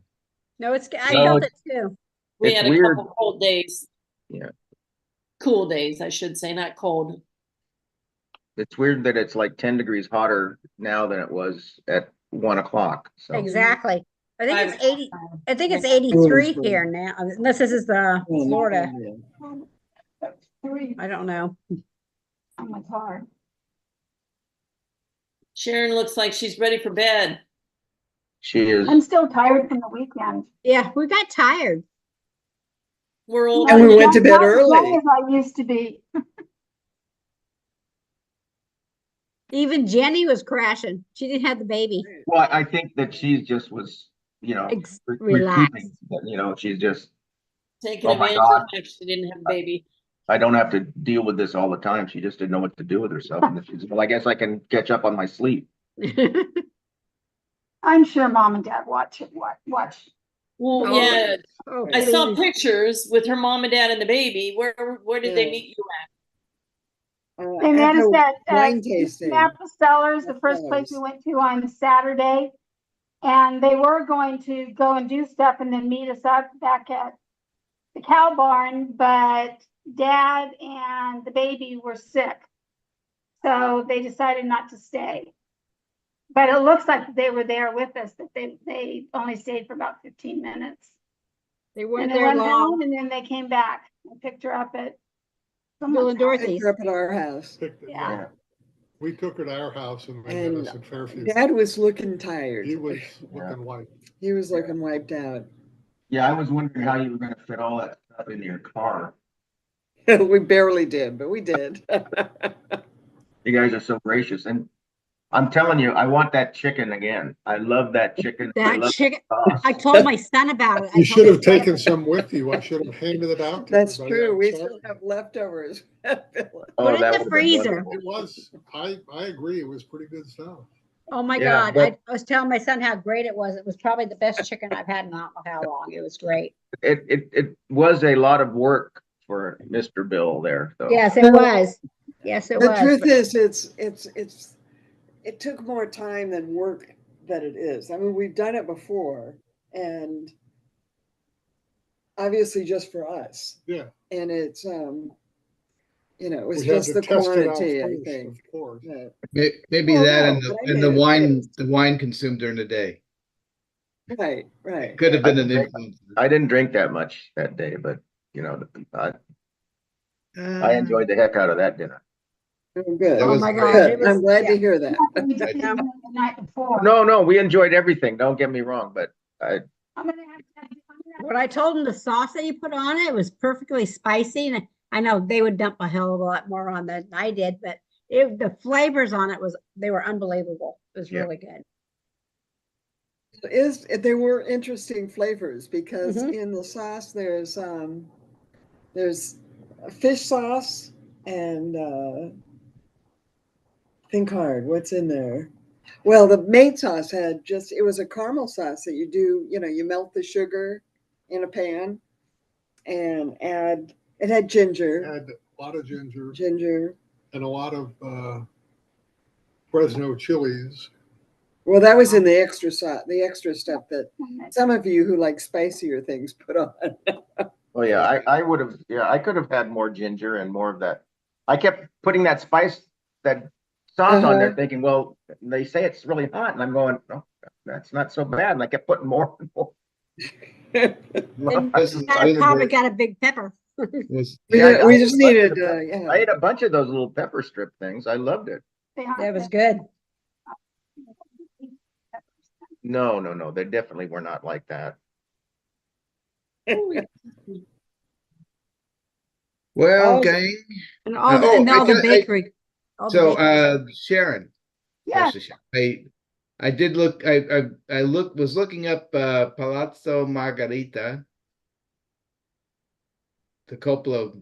no, I No, felt it too. We It's had a weird. couple cold days. Yeah. Cool days, I should say, not cold. It's weird that it's like 10 degrees hotter now than it was at 1 o'clock. So Exactly. I think it's I've- 80. I think it's 83 here now, unless this is the well, Florida. yeah. I don't know. on my car. Sharon looks like she's ready for bed. she is. I'm still tired from the weekend. Yeah, we got tired. We're old. And we went to bed Not as early. young as I used to be. Even Jenny was crashing. She didn't have the baby. Well, I think that she just was, Relax. recouping, she's just, Taking Oh my advantage of God. the fact she didn't have a baby. I don't have to deal with this all the time. She just didn't know what to do with herself. And she's, well, I guess I can catch up on my sleep. I'm sure mom and dad watch it. Watch. Well, Oh, yeah, Oh, I saw please. pictures with her mom and dad and the baby. Where did they Yeah. meet you at? They met us at wine tasting. Napa Cellars, the Napa first place we Cellars. went to on Saturday. And they were going to go and do stuff and then meet us up back at the cow barn, but dad and the baby were sick. So they decided not to stay. But it looks like they were there with us, but they only stayed for about 15 minutes. They And weren't they there went long. home and then they came back and picked her up at Bill and someone's house. Dorothy's. Picked her up at our house. Yeah. We took her to our house and they met And us in Fairfield. Dad was looking tired. He was looking white. He was looking wiped out. Yeah, I was wondering how you were going to fit all that stuff into your car. We barely did, but we did. You guys are so gracious. And I'm telling you, I want that chicken again. I love that chicken. I That love chicken, the sauce. I told my son about it. I You told should my have son taken about it. some with you. I should have handed it out. to That's everybody. true. I'm We sorry. still have leftovers. Oh, Put it in that the would've been freezer. wonderful. It was, I agree, it was pretty good stuff. Oh my Yeah, God. but- I was telling my son how great it was. It was probably the best chicken I've had in I don't know how long. It was great. It was a lot of work for Mr. Bill there, though. Yes, it was. Yes, it The was. truth but- is, it took more time than work that it is. I mean, we've done it before and obviously just for us. Yeah. And it's, it was We had just to the test it out quantity, I first, think. of course. Yeah. Maybe Well, that no, and but I and the mean, wine, it's- the wine consumed during the day. Right, right. Could have been an influence. I didn't drink that much that day, but I I enjoyed the heck out of that dinner. Oh, good. That Oh was my great. gosh, Good. it was, I'm glad yeah. to hear that. We just didn't do it the night before. No, we enjoyed everything. Don't get me wrong, but I'm gonna have to. When I told them the sauce that you put on it was perfectly spicy, and I know they would dump a hell of a lot more on than I did, but the flavors on it they were unbelievable. It was Yeah. really good. There were interesting flavors because Mhm. in the sauce there's a fish sauce and think hard, what's in there? Well, the main sauce it was a caramel sauce that you do, you melt the sugar in a pan and it had ginger, Had a lot of ginger and a lot of Fresno chilies. Well, that was in the extra sauce, the extra stuff that some of you who like spicier things put on. oh yeah, I would have, yeah, I could have had more ginger and more of that. I kept putting that sauce on there thinking, well, they say it's really hot. And I'm going, oh, that's not so bad. And I kept putting more and more. And This is I really probably great. got a big pepper. Was Yeah, We just I ate a needed, bunch of yeah. I ate a bunch of those little pepper strip things. I loved it. That was good. No, they definitely were not like that. well, Oh, gang. And all the, oh, and I all the got- I- bakery. all the So, bakery. Sharon, Yeah, Pastor Sharon, I did look. I was looking up Palazzo Margherita, the Coppola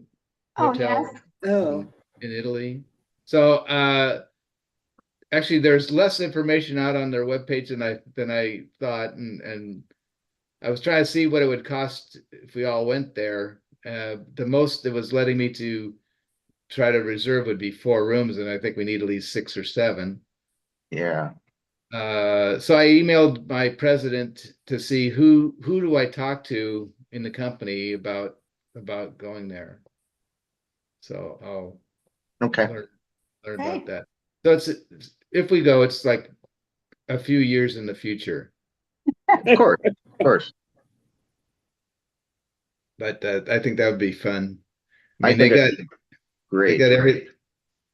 oh, Hotel yes. Oh, in Italy. So, actually, there's less information out on their webpage than I thought, and I was trying to see what it would cost if we all went there. The most it was letting me to try to reserve would be 4 rooms, and I think we need at least 6 or 7. Yeah. So I emailed my president to see who do I talk to in the company about going there. So I'll Okay. learn Okay. about that. So if we go, it's like a few years in the future. Of course. Of course. But I think that would be fun. I I mean, they think got it's great.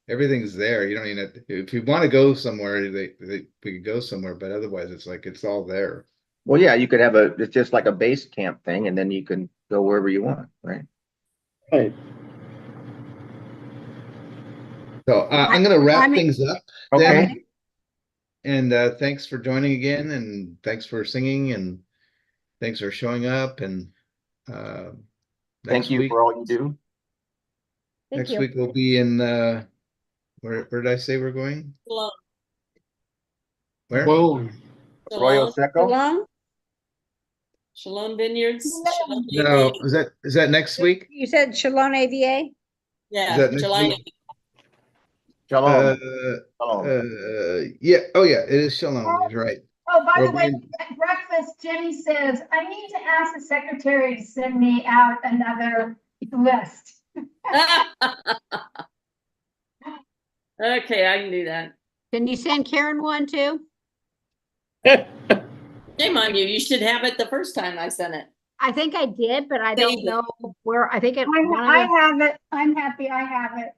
everything's there. You don't even have to, if you want to go somewhere, we could go somewhere, but otherwise it's like it's all there. Well, yeah, you could have it's just like a base camp thing, and then you can go wherever you want, right? right. So I'm going to wrap things up then. Okay. And thanks for joining again, and thanks for singing, and thanks for showing up. And Thank next you week, for all you do. Thank next you. week we'll be in where did I say we're going? Shalom. Where? Bone. Arroyo Shalom. Seco. Shalom? Shalom Vineyards. Shalom No, AVA. is that next week? You said Shalom AVA? Yeah, that next July. week? Shalom. Uh, Shalom. yeah. Oh yeah, it is Shalom. You're right. Oh, by We'll the way, be in- at breakfast, Jenny says, I need to ask the secretary to send me out another list. Okay, I can do that. Can you send Karen one too? Shame on you. You should have it the first time I sent it. I think I did, but I Save don't it. know where. I think I have it. I'm happy I have it.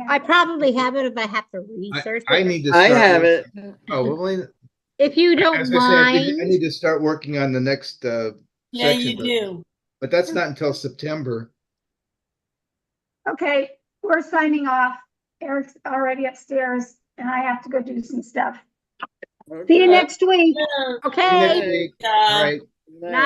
I probably have it if I have to research I it. need to I start have it. Oh, well, If you I don't was gonna say, I mind, need to start working on the next Yeah, section, you do. but that's not until September. Okay, we're signing off. Eric's already upstairs and I have to go do some stuff. See you Okay. next week. Yeah. okay. Next week. Yeah. All right. Night. Night.